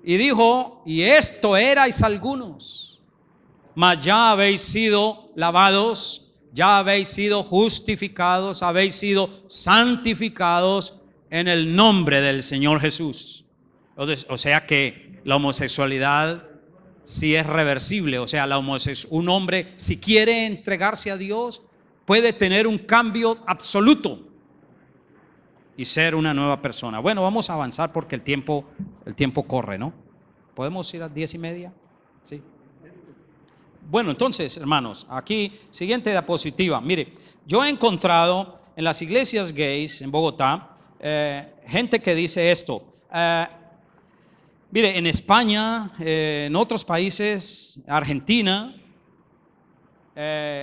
Y dijo, y esto erais algunos, mas ya habéis sido lavados, ya habéis sido justificados, habéis sido santificados en el nombre del Señor Jesús. O sea que la homosexualidad sí es reversible. O sea, un hombre, si quiere entregarse a Dios, puede tener un cambio absoluto y ser una nueva persona. Bueno, vamos a avanzar porque el tiempo corre, ¿no? ¿Podemos ir a 10:30? Sí. Bueno, entonces, hermanos, aquí, siguiente diapositiva. Mire, yo he encontrado en las iglesias gays en Bogotá, gente que dice esto. Mire, en España, en otros países, Argentina,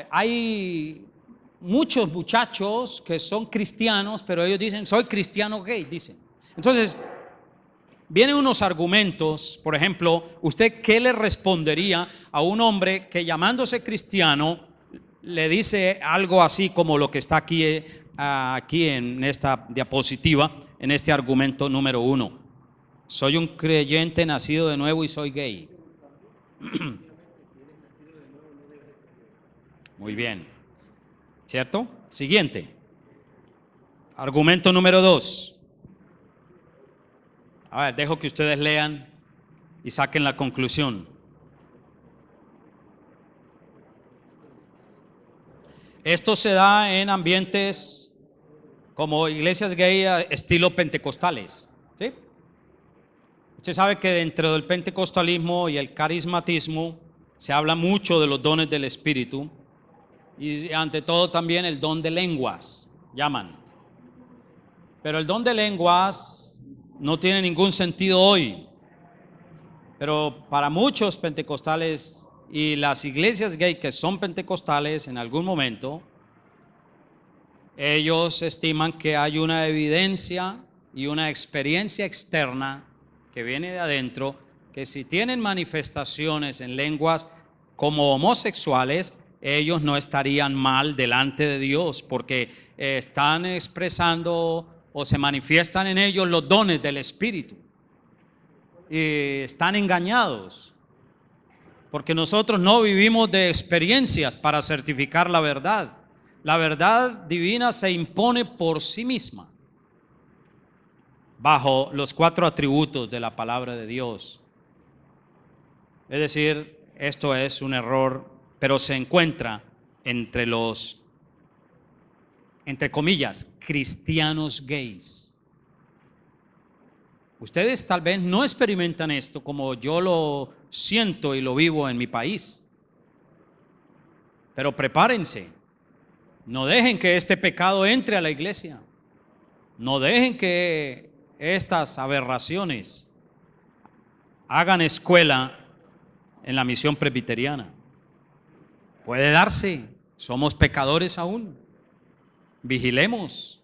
hay muchos muchachos que son cristianos, pero ellos dicen, soy cristiano gay, dicen. Entonces, vienen unos argumentos, por ejemplo, ¿usted qué le respondería a un hombre que llamándose cristiano le dice algo así como lo que está aquí en esta diapositiva, en este argumento número 1? Soy un creyente nacido de nuevo y soy gay. Muy bien. ¿Cierto? Siguiente. Argumento número 2. A ver, dejo que ustedes lean y saquen la conclusión. Esto se da en ambientes como iglesias gay estilo pentecostales, ¿sí? Usted sabe que dentro del pentecostalismo y el carismatismo se habla mucho de los dones del Espíritu y ante todo también el don de lenguas, llaman. Pero el don de lenguas no tiene ningún sentido hoy. Pero para muchos pentecostales y las iglesias gay que son pentecostales en algún momento, ellos estiman que hay una evidencia y una experiencia externa que viene de adentro, que si tienen manifestaciones en lenguas como homosexuales, ellos no estarían mal delante de Dios, porque están expresando o se manifiestan en ellos los dones del Espíritu. Y están engañados, porque nosotros no vivimos de experiencias para certificar la verdad. La verdad divina se impone por sí misma, bajo los 4 atributos de la palabra de Dios. Es decir, esto es un error, pero se encuentra entre los, entre comillas, cristianos gays. Ustedes tal vez no experimentan esto como yo lo siento y lo vivo en mi país, pero prepárense, no dejen que este pecado entre a la iglesia, no dejen que estas aberraciones hagan escuela en la misión presbiteriana. Puede darse, somos pecadores aún, vigilemos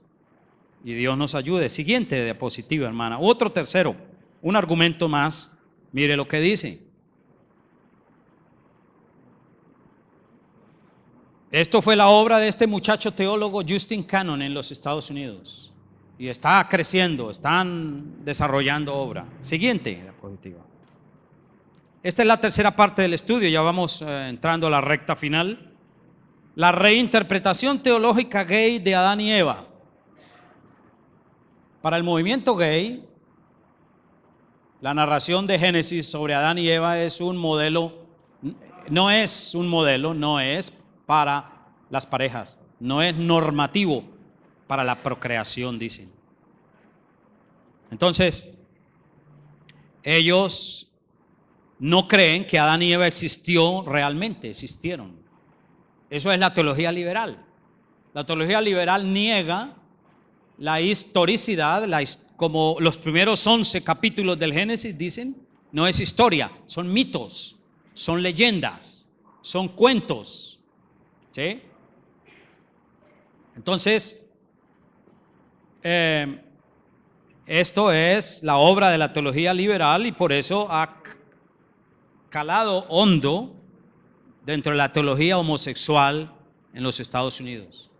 y Dios nos ayude. Siguiente diapositiva, hermana. Otro tercero, un argumento más, mire lo que dice. Esto fue la obra de este muchacho teólogo Justin Cannon en los Estados Unidos. Y está creciendo, están desarrollando obra. Siguiente diapositiva. Esta es la tercera parte del estudio, ya vamos entrando a la recta final. La reinterpretación teológica gay de Adán y Eva. Para el movimiento gay, la narración de Génesis sobre Adán y Eva es un modelo, no es para las parejas, no es normativo para la procreación, dicen. Entonces, ellos no creen que Adán y Eva existió realmente, existieron. Eso es la teología liberal. La teología liberal niega la historicidad, como los primeros 11 capítulos del Génesis dicen, no es historia, son mitos, son leyendas, son cuentos, ¿sí? Entonces, Esto es la obra de la teología liberal y por eso ha calado hondo dentro de la teología homosexual en los Estados Unidos,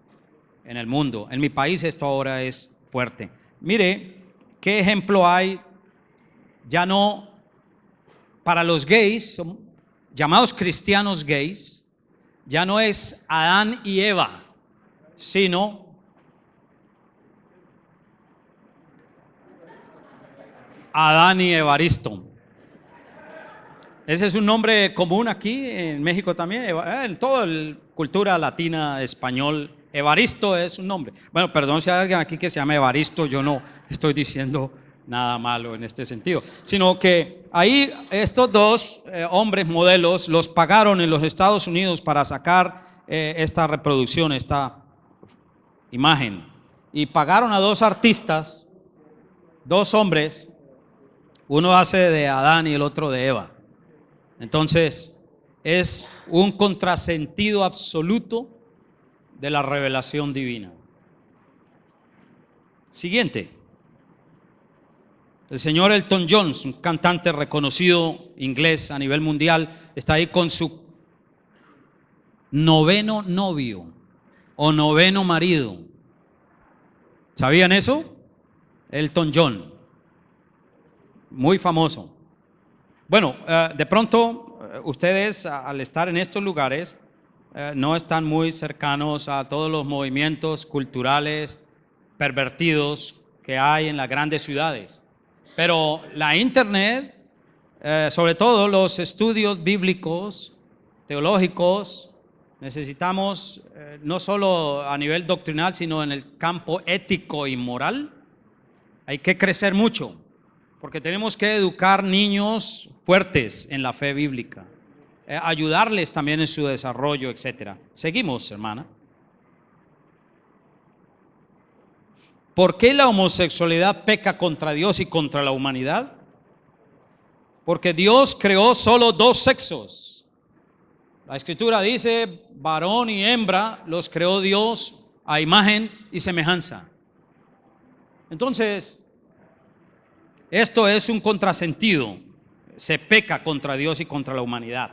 en el mundo. En mi país esto ahora es fuerte. Mire, ¿qué ejemplo hay? Ya no para los gays, llamados cristianos gays, ya no es Adán y Eva, sino Adán y Evaristo. Ese es un nombre común aquí en México también, en toda la cultura latina, español. Evaristo es un nombre. Bueno, perdón si hay alguien aquí que se llama Evaristo, yo no estoy diciendo nada malo en este sentido, sino que ahí estos dos hombres modelos los pagaron en los Estados Unidos para sacar esta reproducción, esta imagen, y pagaron a dos artistas, dos hombres, uno hace de Adán y el otro de Eva. Entonces es un contrasentido absoluto de la revelación divina. Siguiente. El señor Elton John, un cantante reconocido inglés a nivel mundial, está ahí con su noveno novio o noveno marido. ¿Sabían eso? Elton John, muy famoso. Bueno, de pronto ustedes al estar en estos lugares no están muy cercanos a todos los movimientos culturales pervertidos que hay en las grandes ciudades. Pero la internet, sobre todo los estudios bíblicos, teológicos, necesitamos no solo a nivel doctrinal, sino en el campo ético y moral. Hay que crecer mucho, porque tenemos que educar niños fuertes en la fe bíblica, ayudarles también en su desarrollo, etc. Seguimos, hermana. ¿Por qué la homosexualidad peca contra Dios y contra la humanidad? Porque Dios creó solo dos sexos. La Escritura dice, varón y hembra los creó Dios a imagen y semejanza. Entonces, esto es un contrasentido. Se peca contra Dios y contra la humanidad.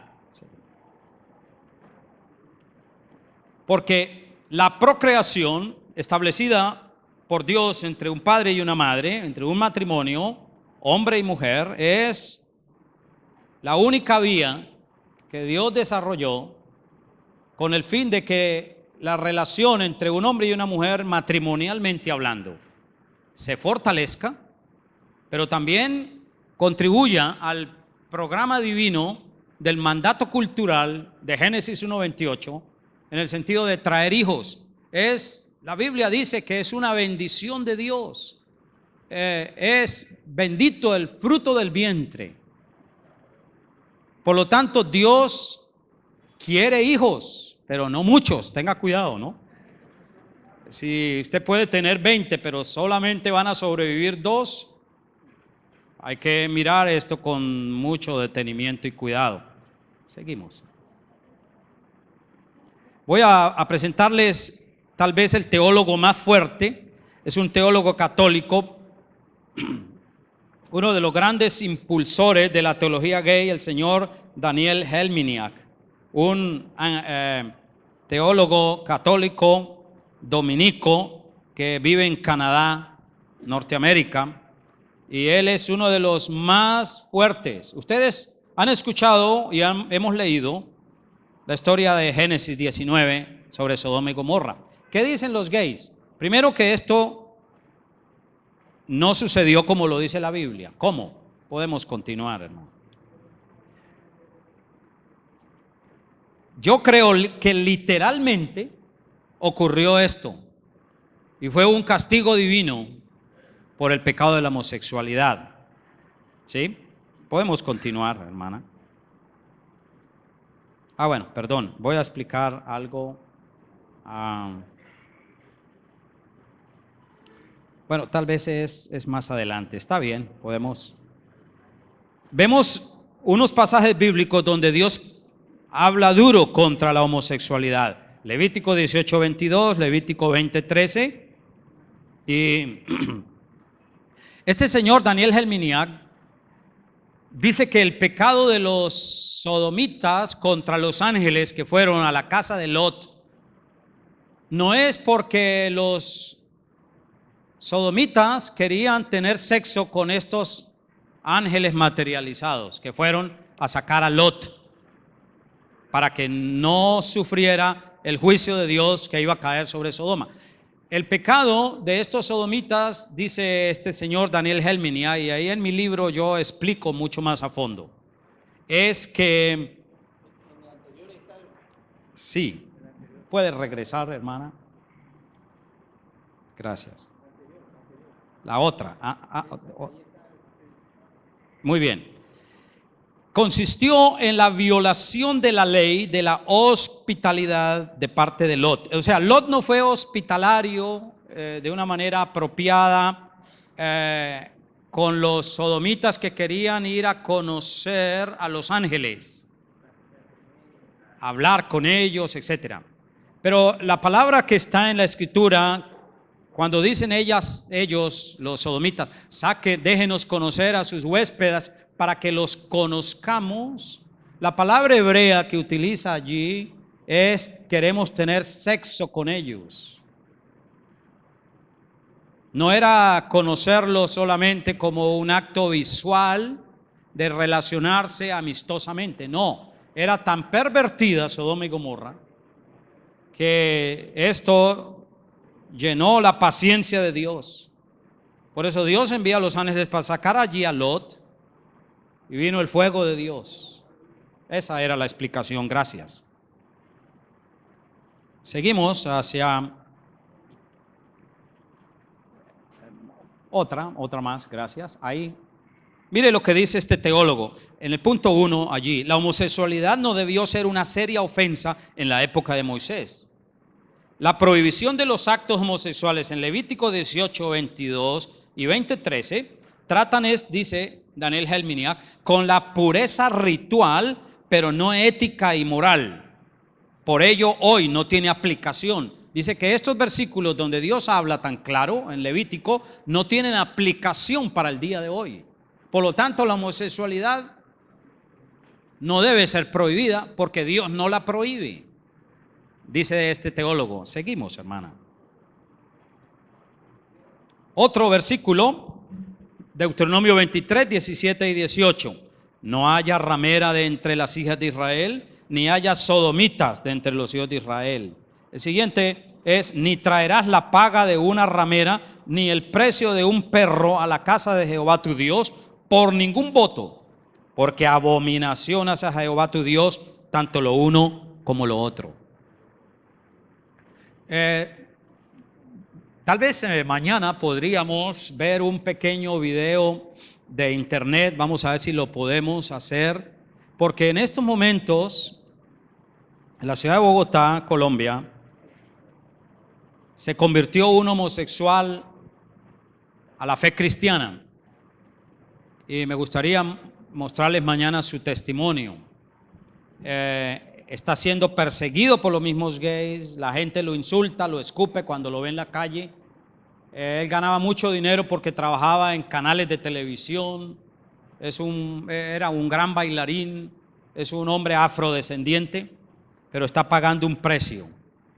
Porque la procreación establecida por Dios entre un padre y una madre, entre un matrimonio, hombre y mujer, es la única vía que Dios desarrolló con el fin de que la relación entre un hombre y una mujer, matrimonialmente hablando, se fortalezca, pero también contribuya al programa divino del mandato cultural de Génesis 1:28, en el sentido de traer hijos. La Biblia dice que es una bendición de Dios, es bendito el fruto del vientre. Por lo tanto, Dios quiere hijos, pero no muchos, tenga cuidado, ¿no? Si usted puede tener 20, pero solamente van a sobrevivir 2, hay que mirar esto con mucho detenimiento y cuidado. Seguimos. Voy a presentarles tal vez el teólogo más fuerte. Es un teólogo católico, uno de los grandes impulsores de la teología gay, el señor Daniel Helminiak, un teólogo católico dominico que vive en Canadá, Norteamérica, y él es uno de los más fuertes. Ustedes han escuchado y hemos leído la historia de Génesis 19 sobre Sodoma y Gomorra. ¿Qué dicen los gays? Primero, que esto no sucedió como lo dice la Biblia. ¿Cómo? Podemos continuar, hermano. Yo creo que literalmente ocurrió esto y fue un castigo divino por el pecado de la homosexualidad. ¿Sí? Podemos continuar, hermana. Bueno, perdón, voy a explicar algo. Bueno, tal vez es más adelante. Está bien, podemos. Vemos unos pasajes bíblicos donde Dios habla duro contra la homosexualidad. Levítico 18:22, Levítico 20:13. Y Este señor Daniel Helminiak dice que el pecado de los sodomitas contra los ángeles que fueron a la casa de Lot no es porque los sodomitas querían tener sexo con estos ángeles materializados que fueron a sacar a Lot para que no sufriera el juicio de Dios que iba a caer sobre Sodoma. El pecado de estos sodomitas, dice este señor Daniel Helminiak, y ahí en mi libro yo explico mucho más a fondo, es que sí, puede regresar, hermana. Gracias. La otra. Muy bien. Consistió en la violación de la ley de la hospitalidad de parte de Lot. O sea, Lot no fue hospitalario de una manera apropiada con los sodomitas que querían ir a conocer a los ángeles, hablar con ellos, etc. Pero la palabra que está en la escritura, cuando dicen ellos, los sodomitas, déjenos conocer a sus huéspedes para que los conozcamos, la palabra hebrea que utiliza allí es queremos tener sexo con ellos. No era conocerlos solamente como un acto visual de relacionarse amistosamente, no, era tan pervertida Sodoma y Gomorra que esto llenó la paciencia de Dios. Por eso Dios envía a los ángeles para sacar allí a Lot y vino el fuego de Dios. Esa era la explicación, gracias. Seguimos hacia otra más, gracias. Ahí, mire lo que dice este teólogo en el punto 1 allí. La homosexualidad no debió ser una seria ofensa en la época de Moisés. La prohibición de los actos homosexuales en Levítico 18, 22 y 20:13 tratan, dice Daniel Helminiak, con la pureza ritual, pero no ética y moral. Por ello, hoy no tiene aplicación. Dice que estos versículos donde Dios habla tan claro en Levítico no tienen aplicación para el día de hoy. Por lo tanto, la homosexualidad no debe ser prohibida porque Dios no la prohíbe, dice este teólogo. Seguimos, hermana. Otro versículo, Deuteronomio 23, 17 y 18. No haya ramera de entre las hijas de Israel, ni haya sodomitas de entre los hijos de Israel. El siguiente es: ni traerás la paga de una ramera, ni el precio de un perro a la casa de Jehová tu Dios por ningún voto, porque abominación hace a Jehová tu Dios tanto lo uno como lo otro. Tal vez mañana podríamos ver un pequeño video de internet, vamos a ver si lo podemos hacer, porque en estos momentos en la ciudad de Bogotá, Colombia, se convirtió un homosexual a la fe cristiana y me gustaría mostrarles mañana su testimonio. Está siendo perseguido por los mismos gays, la gente lo insulta, lo escupe cuando lo ve en la calle. Él ganaba mucho dinero porque trabajaba en canales de televisión, era un gran bailarín, es un hombre afrodescendiente, pero está pagando un precio.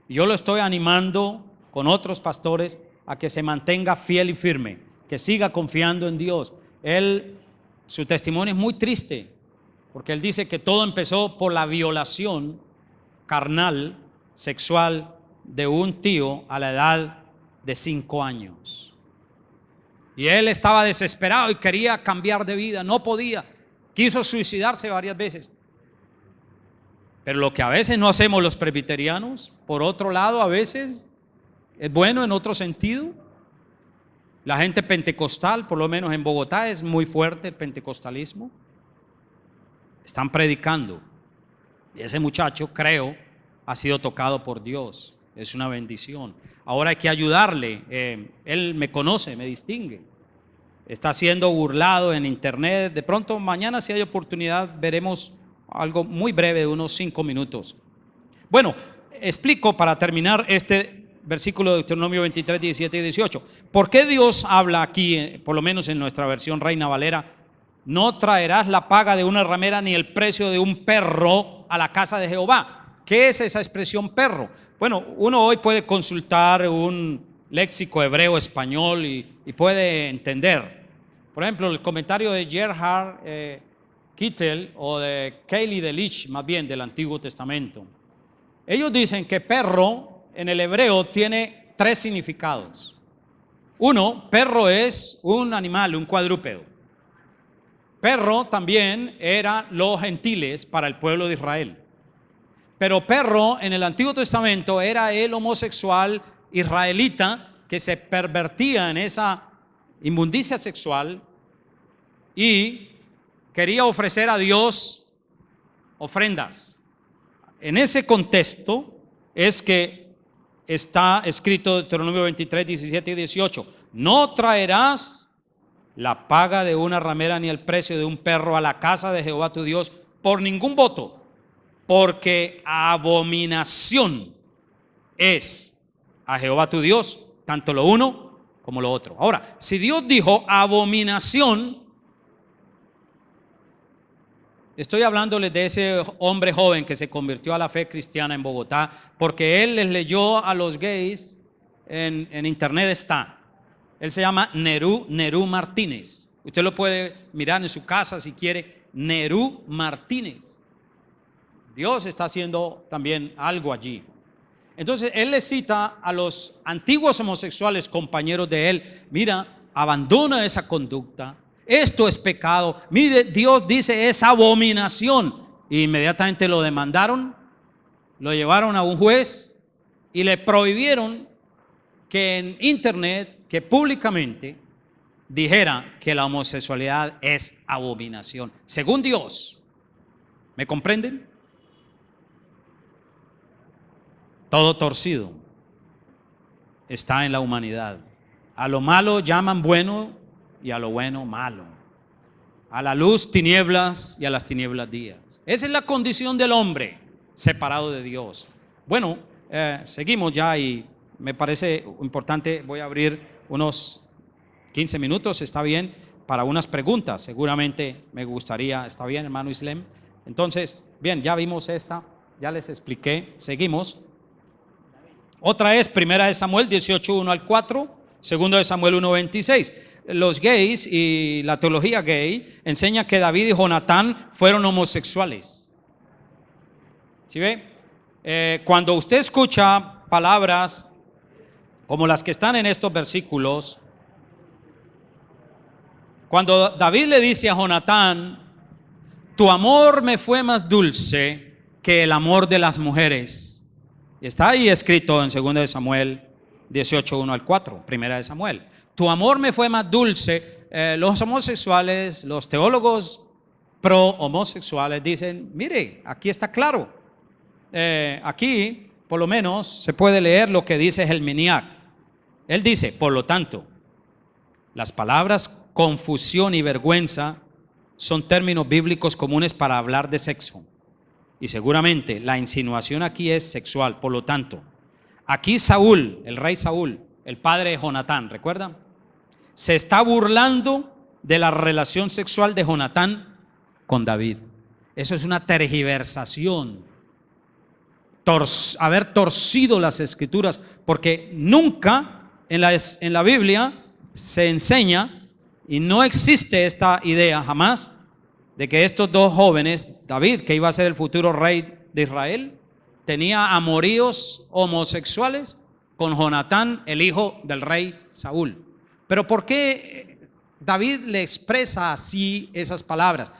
Yo lo estoy animando con otros pastores a que se mantenga fiel y firme, que siga confiando en Dios. Su testimonio es muy triste, porque él dice que todo empezó por la violación carnal, sexual, de un tío a la edad de 5 años. Y él estaba desesperado y quería cambiar de vida, no podía, quiso suicidarse varias veces. Pero lo que a veces no hacemos los presbiterianos, por otro lado, a veces es bueno en otro sentido. La gente pentecostal, por lo menos en Bogotá, es muy fuerte el pentecostalismo. Están predicando. Y ese muchacho, creo, ha sido tocado por Dios. Es una bendición. Ahora hay que ayudarle. Él me conoce, me distingue. Está siendo burlado en internet. De pronto, mañana, si hay oportunidad, veremos algo muy breve de unos 5 minutos. Bueno, explico para terminar este versículo de Deuteronomio 23, 17 y 18. ¿Por qué Dios habla aquí, por lo menos en nuestra versión Reina Valera? No traerás la paga de una ramera ni el precio de un perro a la casa de Jehová. ¿Qué es esa expresión perro? Bueno, uno hoy puede consultar un léxico hebreo español y puede entender. Por ejemplo, el comentario de Gerhard Kittel o de Keili Delich, más bien del Antiguo Testamento. Ellos dicen que perro en el hebreo tiene tres significados. Uno, perro es un animal, un cuadrúpedo. Perro también eran los gentiles para el pueblo de Israel. Pero perro en el Antiguo Testamento era el homosexual israelita que se pervertía en esa inmundicia sexual y quería ofrecer a Dios ofrendas. En ese contexto es que está escrito Deuteronomio 23, 17 y 18. No traerás la paga de una ramera ni el precio de un perro a la casa de Jehová tu Dios por ningún voto, porque abominación es a Jehová tu Dios, tanto lo uno como lo otro. Ahora, si Dios dijo abominación, estoy hablándoles de ese hombre joven que se convirtió a la fe cristiana en Bogotá, porque él les leyó a los gays, en internet está. Él se llama Nerú Martínez. Usted lo puede mirar en su casa si quiere. Nerú Martínez. Dios está haciendo también algo allí. Entonces él le cita a los antiguos homosexuales compañeros de él: mira, abandona esa conducta, esto es pecado, mire, Dios dice es abominación. E inmediatamente lo demandaron, lo llevaron a un juez y le prohibieron que en internet, que públicamente dijera que la homosexualidad es abominación, según Dios. ¿Me comprenden? Todo torcido está en la humanidad. A lo malo llaman bueno y a lo bueno malo. A la luz tinieblas y a las tinieblas días. Esa es la condición del hombre separado de Dios. Bueno, seguimos ya y me parece importante, voy a abrir unos 15 minutos, está bien, para unas preguntas. Seguramente me gustaría, está bien, hermano Islem. Entonces, bien, ya vimos esta, ya les expliqué, seguimos. Otra es Primera de Samuel 18, 1 al 4, Segundo de Samuel 1, 26. Los gays y la teología gay enseña que David y Jonatán fueron homosexuales. ¿Sí ve? Cuando usted escucha palabras como las que están en estos versículos, cuando David le dice a Jonatán: tu amor me fue más dulce que el amor de las mujeres. Está ahí escrito en 2 de Samuel 18, 1 al 4, Primera de Samuel. Tu amor me fue más dulce. Los homosexuales, los teólogos pro homosexuales dicen: mire, aquí está claro. Aquí, por lo menos, se puede leer lo que dice Helminiak. Él dice: por lo tanto, las palabras confusión y vergüenza son términos bíblicos comunes para hablar de sexo. Y seguramente la insinuación aquí es sexual. Por lo tanto, aquí Saúl, el rey Saúl, el padre de Jonatán, ¿recuerdan? Se está burlando de la relación sexual de Jonatán con David. Eso es una tergiversación. Haber torcido las escrituras, porque nunca en la Biblia se enseña, y no existe esta idea jamás, de que estos dos jóvenes, David, que iba a ser el futuro rey de Israel, tenía amoríos homosexuales con Jonatán, el hijo del rey Saúl. Pero ¿por qué David le expresa así esas palabras?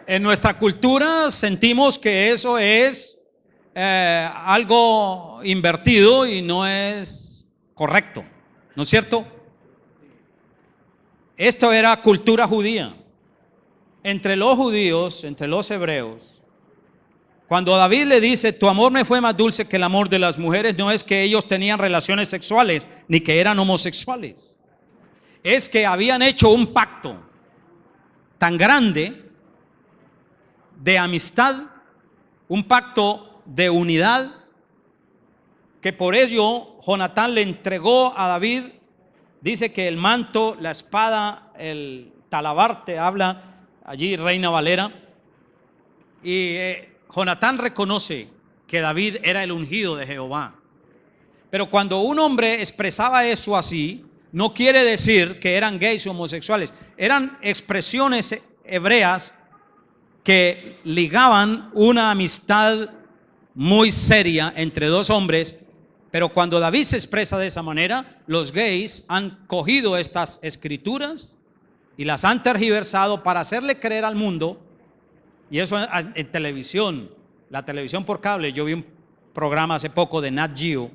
En nuestra cultura sentimos que eso es algo invertido y no es correcto, ¿no es cierto? Esto era cultura judía. Entre los judíos, entre los hebreos, cuando David le dice: tu amor me fue más dulce que el amor de las mujeres, no es que ellos tenían relaciones sexuales ni que eran homosexuales. Es que habían hecho un pacto tan grande de amistad, un pacto de unidad, que por ello Jonatán le entregó a David, dice que el manto, la espada, el talabarte, habla allí Reina Valera, y Jonatán reconoce que David era el ungido de Jehová. Pero cuando un hombre expresaba eso así, no quiere decir que eran gays o homosexuales, eran expresiones hebreas que ligaban una amistad muy seria entre dos hombres. Pero cuando David se expresa de esa manera, los gays han cogido estas escrituras y las han tergiversado para hacerle creer al mundo, y eso en televisión, la televisión por cable. Yo vi un programa hace poco de Nat Geo,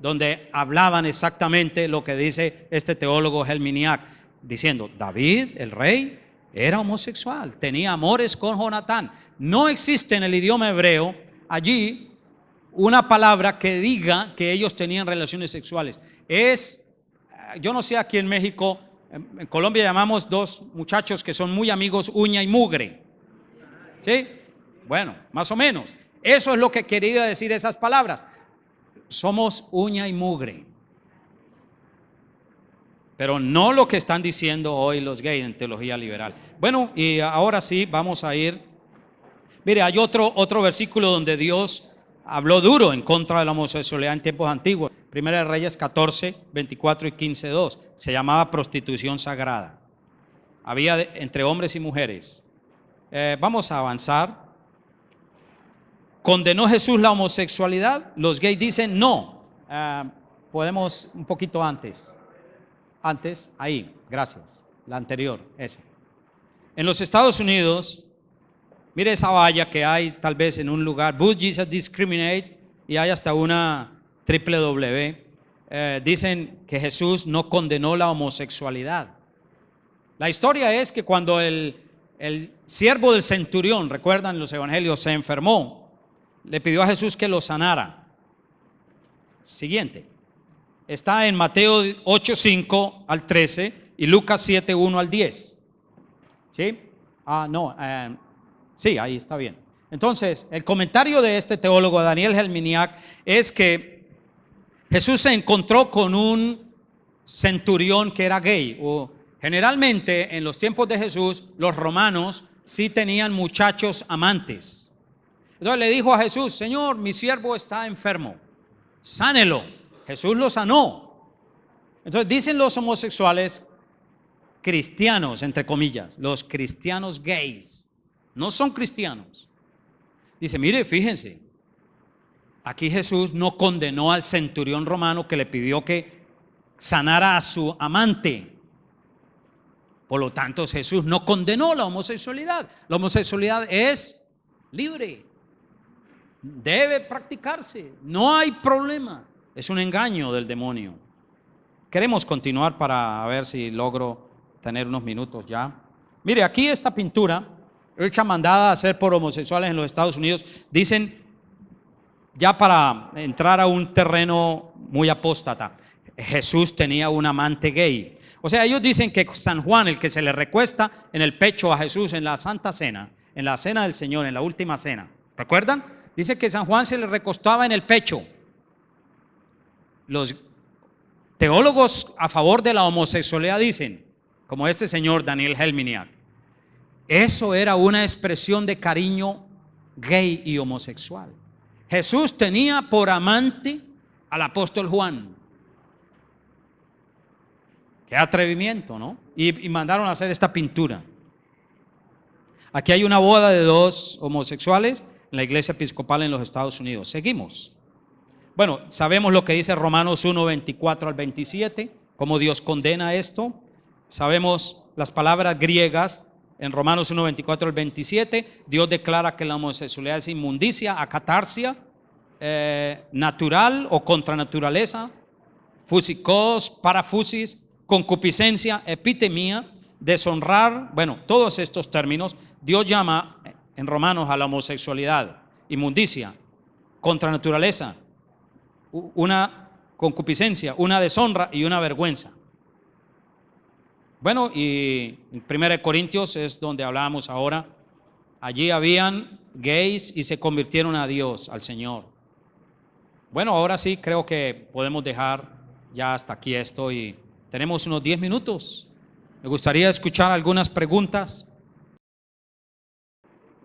donde hablaban exactamente lo que dice este teólogo Helminiak, diciendo: David, el rey, era homosexual, tenía amores con Jonatán. No existe en el idioma hebreo allí una palabra que diga que ellos tenían relaciones sexuales. Yo no sé, aquí en México, en Colombia llamamos dos muchachos que son muy amigos, uña y mugre. ¿Sí? Bueno, más o menos. Eso es lo que quería decir esas palabras. Somos uña y mugre. Pero no lo que están diciendo hoy los gays en teología liberal. Bueno, y ahora sí, vamos a ir. Mire, hay otro versículo donde Dios habló duro en contra de la homosexualidad en tiempos antiguos. Primera de Reyes 14, 24 y 15, 2. Se llamaba prostitución sagrada. Había entre hombres y mujeres. Vamos a avanzar. ¿Condenó Jesús la homosexualidad? Los gays dicen no. Podemos un poquito antes. Antes, ahí, gracias. La anterior, ese. En los Estados Unidos, mire esa valla que hay tal vez en un lugar, Would Jesus Discriminate, y hay hasta una www. Dicen que Jesús no condenó la homosexualidad. La historia es que cuando el siervo del centurión, recuerdan los evangelios, se enfermó, le pidió a Jesús que lo sanara. Siguiente. Está en Mateo 8:5 al 13 y Lucas 7:1 al 10. ¿Sí? Sí, ahí está bien. Entonces, el comentario de este teólogo, Daniel Helminiak, es que Jesús se encontró con un centurión que era gay. Generalmente, en los tiempos de Jesús, los romanos sí tenían muchachos amantes. Entonces le dijo a Jesús: Señor, mi siervo está enfermo, sánelo. Jesús lo sanó. Entonces dicen los homosexuales cristianos, entre comillas, los cristianos gays, no son cristianos. Dice: mire, fíjense, aquí Jesús no condenó al centurión romano que le pidió que sanara a su amante. Por lo tanto, Jesús no condenó la homosexualidad. La homosexualidad es libre, debe practicarse, no hay problema. Es un engaño del demonio. Queremos continuar para ver si logro tener unos minutos ya. Mire, aquí esta pintura, hecha mandada a hacer por homosexuales en los Estados Unidos, dicen, ya para entrar a un terreno muy apóstata, Jesús tenía un amante gay. O sea, ellos dicen que San Juan, el que se le recuesta en el pecho a Jesús en la Santa Cena, en la Cena del Señor, en la última cena, ¿recuerdan? Dice que San Juan se le recostaba en el pecho. Los teólogos a favor de la homosexualidad dicen, como este señor Daniel Helminiak, eso era una expresión de cariño gay y homosexual. Jesús tenía por amante al apóstol Juan. Qué atrevimiento, ¿no? Y mandaron a hacer esta pintura. Aquí hay una boda de dos homosexuales en la iglesia episcopal en los Estados Unidos. Seguimos. Bueno, sabemos lo que dice Romanos 1, 24 al 27, cómo Dios condena esto. Sabemos las palabras griegas en Romanos 1, 24 al 27. Dios declara que la homosexualidad es inmundicia, acatarsia, natural o contra naturaleza, fusikos, parafusis, concupiscencia, epitemia, deshonrar. Bueno, todos estos términos Dios llama en Romanos a la homosexualidad: inmundicia, contra naturaleza, una concupiscencia, una deshonra y una vergüenza. Bueno, y en 1 Corintios es donde hablábamos ahora. Allí habían gays y se convirtieron a Dios, al Señor. Bueno, ahora sí creo que podemos dejar ya hasta aquí esto y tenemos unos 10 minutos. Me gustaría escuchar algunas preguntas.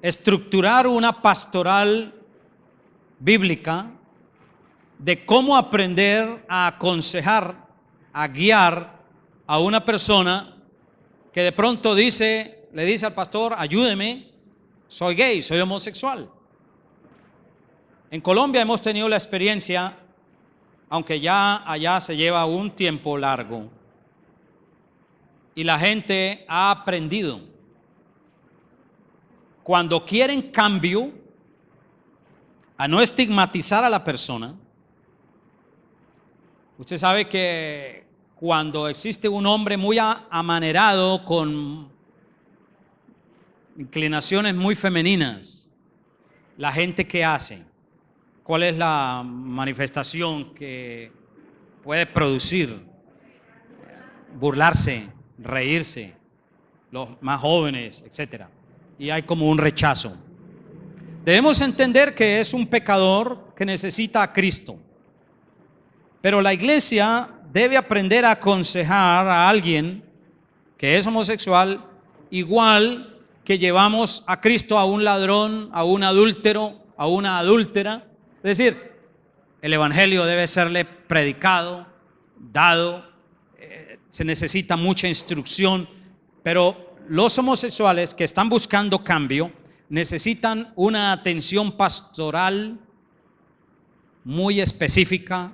Estructurar una pastoral bíblica de cómo aprender a aconsejar, a guiar a una persona que de pronto le dice al pastor, ayúdeme, soy gay, soy homosexual. En Colombia hemos tenido la experiencia, aunque ya allá se lleva un tiempo largo, y la gente ha aprendido. Cuando quieren cambio, a no estigmatizar a la persona. Usted sabe que cuando existe un hombre muy amanerado, con inclinaciones muy femeninas, la gente ¿qué hace? ¿Cuál es la manifestación que puede producir? Burlarse, reírse, los más jóvenes, etcétera. Y hay como un rechazo. Debemos entender que es un pecador que necesita a Cristo. Pero la iglesia debe aprender a aconsejar a alguien que es homosexual, igual que llevamos a Cristo a un ladrón, a un adúltero, a una adúltera. Es decir, el evangelio debe serle predicado, dado, se necesita mucha instrucción, pero los homosexuales que están buscando cambio necesitan una atención pastoral muy específica,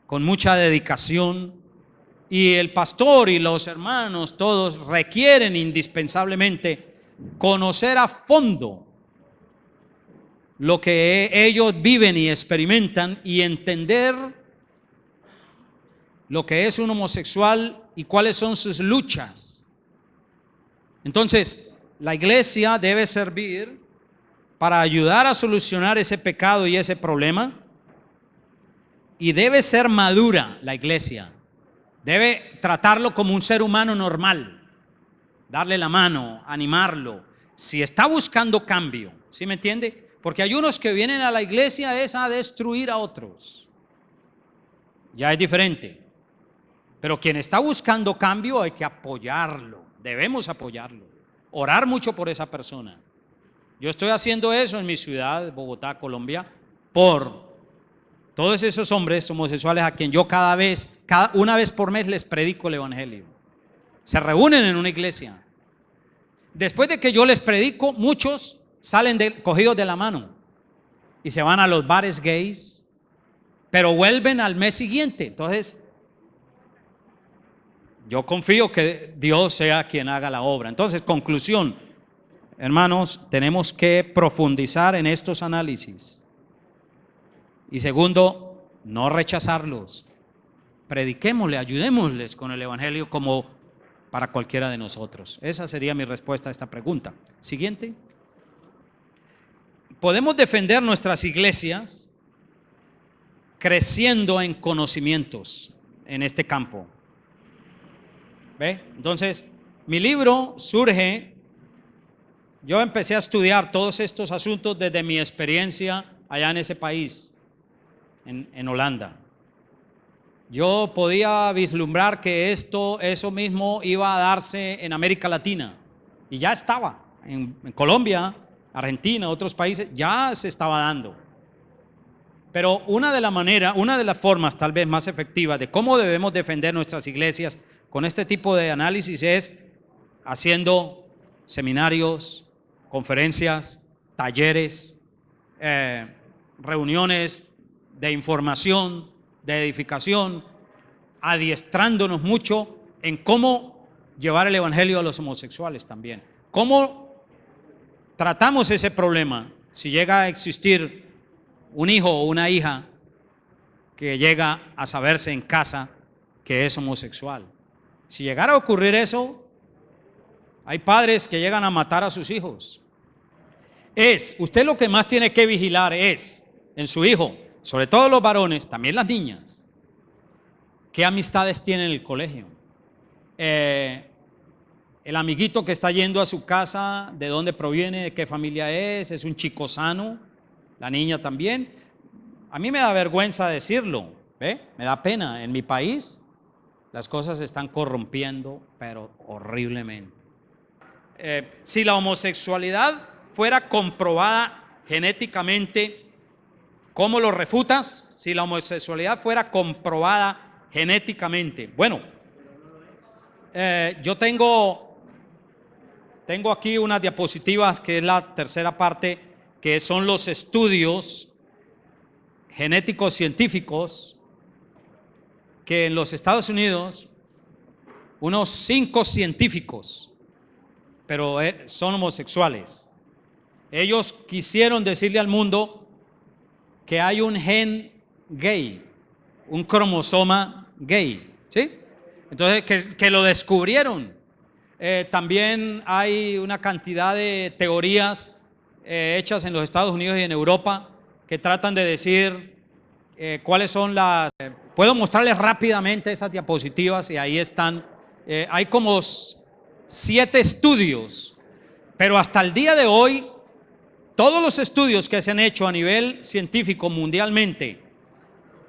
con mucha dedicación, y el pastor y los hermanos todos requieren indispensablemente conocer a fondo lo que ellos viven y experimentan y entender lo que es un homosexual y cuáles son sus luchas. Entonces, la iglesia debe servir para ayudar a solucionar ese pecado y ese problema, y debe ser madura la iglesia. Debe tratarlo como un ser humano normal, darle la mano, animarlo, si está buscando cambio, ¿sí me entiende? Porque hay unos que vienen a la iglesia es a destruir a otros, ya es diferente. Pero quien está buscando cambio hay que apoyarlo, debemos apoyarlo, orar mucho por esa persona. Yo estoy haciendo eso en mi ciudad, Bogotá, Colombia, por todos esos hombres homosexuales a quien yo una vez por mes les predico el evangelio. Se reúnen en una iglesia. Después de que yo les predico, muchos salen cogidos de la mano y se van a los bares gays, pero vuelven al mes siguiente. Entonces, yo confío que Dios sea quien haga la obra. Entonces, conclusión, hermanos, tenemos que profundizar en estos análisis. Y segundo, no rechazarlos. Prediquémosle, ayudémosles con el evangelio como para cualquiera de nosotros. Esa sería mi respuesta a esta pregunta. Siguiente. Podemos defender nuestras iglesias creciendo en conocimientos en este campo. ¿Ve? Entonces, mi libro surge, yo empecé a estudiar todos estos asuntos desde mi experiencia allá en ese país, en Holanda. Yo podía vislumbrar que eso mismo iba a darse en América Latina, y ya estaba, en Colombia, Argentina, otros países, ya se estaba dando. Pero una de las formas tal vez más efectivas de cómo debemos defender nuestras iglesias con este tipo de análisis es haciendo seminarios, conferencias, talleres, reuniones de información, de edificación, adiestrándonos mucho en cómo llevar el evangelio a los homosexuales también. ¿Cómo tratamos ese problema si llega a existir un hijo o una hija que llega a saberse en casa que es homosexual? Si llegara a ocurrir eso, hay padres que llegan a matar a sus hijos. Usted lo que más tiene que vigilar es en su hijo, sobre todo los varones, también las niñas, qué amistades tiene en el colegio. El amiguito que está yendo a su casa, de dónde proviene, de qué familia es un chico sano, la niña también. A mí me da vergüenza decirlo, ¿ve? Me da pena. En mi país las cosas se están corrompiendo, pero horriblemente. Si la homosexualidad fuera comprobada genéticamente, ¿cómo lo refutas? Si la homosexualidad fuera comprobada genéticamente. Bueno, yo tengo aquí unas diapositivas que es la tercera parte, que son los estudios genéticos científicos que en los Estados Unidos, unos 5 científicos, pero son homosexuales. Ellos quisieron decirle al mundo que hay un gen gay, un cromosoma gay, ¿sí? Entonces, que lo descubrieron. También hay una cantidad de teorías hechas en los Estados Unidos y en Europa que tratan de decir cuáles son las... puedo mostrarles rápidamente esas diapositivas y ahí están. Hay como 7 estudios, pero hasta el día de hoy, todos los estudios que se han hecho a nivel científico mundialmente,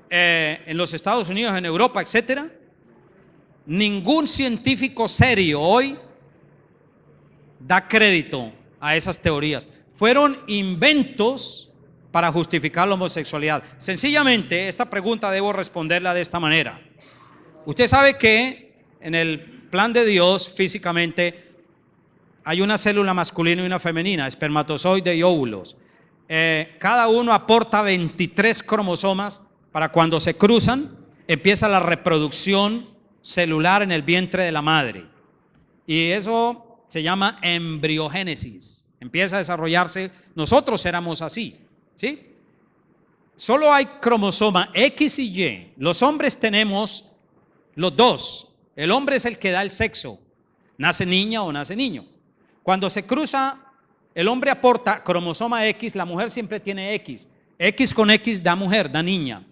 en los Estados Unidos, en Europa, etcétera, ningún científico serio hoy da crédito a esas teorías. Fueron inventos para justificar la homosexualidad. Sencillamente, esta pregunta debo responderla de esta manera. Usted sabe que en el plan de Dios, físicamente, hay una célula masculina y una femenina, espermatozoide y óvulos. Cada uno aporta 23 cromosomas para cuando se cruzan, empieza la reproducción celular en el vientre de la madre. Y eso se llama embriogénesis. Empieza a desarrollarse. Nosotros éramos así, ¿sí? Solo hay cromosoma X y Y. Los hombres tenemos los dos. El hombre es el que da el sexo. Nace niña o nace niño. Cuando se cruza, el hombre aporta cromosoma X, la mujer siempre tiene X. X con X da mujer, da niña.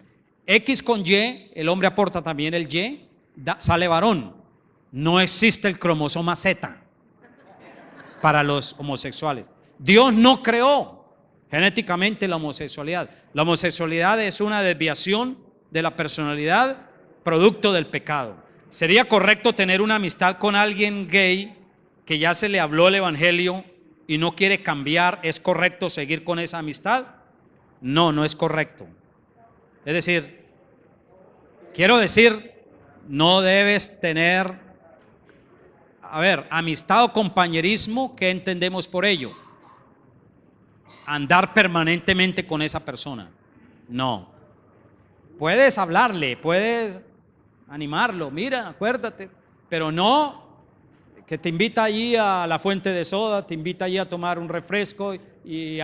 X con Y, el hombre aporta también el Y, sale varón. No existe el cromosoma Z para los homosexuales. Dios no creó genéticamente la homosexualidad. La homosexualidad es una desviación de la personalidad producto del pecado. ¿Sería correcto tener una amistad con alguien gay que ya se le habló el evangelio y no quiere cambiar? ¿Es correcto seguir con esa amistad? No, no es correcto. Es decir, quiero decir, no debes tener, amistad o compañerismo. ¿Qué entendemos por ello? Andar permanentemente con esa persona. No. Puedes hablarle, puedes animarlo, mira, acuérdate, pero no que te invita allí a la fuente de soda, te invita allí a tomar un refresco y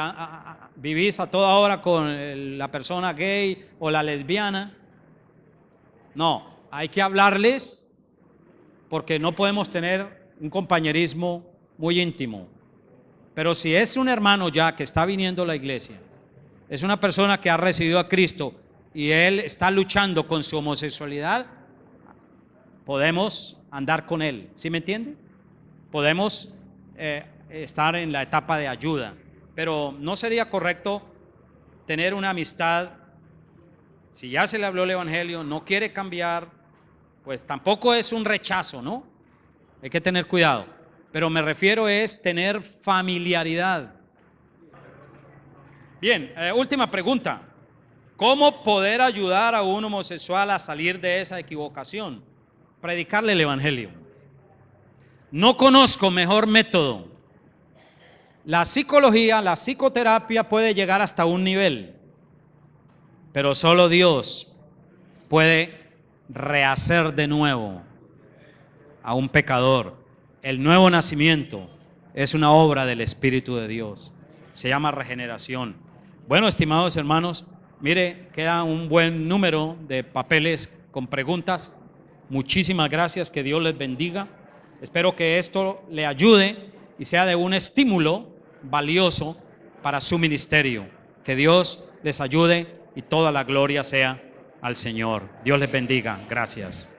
vivís a toda hora con la persona gay o la lesbiana. No, hay que hablarles porque no podemos tener un compañerismo muy íntimo. Pero si es un hermano ya que está viniendo a la iglesia, es una persona que ha recibido a Cristo y él está luchando con su homosexualidad, podemos andar con él. ¿Sí me entiende? Podemos estar en la etapa de ayuda, pero no sería correcto tener una amistad. Si ya se le habló el evangelio, no quiere cambiar, pues tampoco es un rechazo, ¿no? Hay que tener cuidado, pero me refiero es tener familiaridad. Bien, última pregunta. ¿Cómo poder ayudar a un homosexual a salir de esa equivocación? Predicarle el evangelio. No conozco mejor método. La psicología, la psicoterapia puede llegar hasta un nivel, pero solo Dios puede rehacer de nuevo a un pecador. El nuevo nacimiento es una obra del Espíritu de Dios. Se llama regeneración. Bueno, estimados hermanos, mire, queda un buen número de papeles con preguntas. Muchísimas gracias, que Dios les bendiga. Espero que esto le ayude y sea de un estímulo valioso para su ministerio. Que Dios les ayude y toda la gloria sea al Señor. Dios les bendiga. Gracias.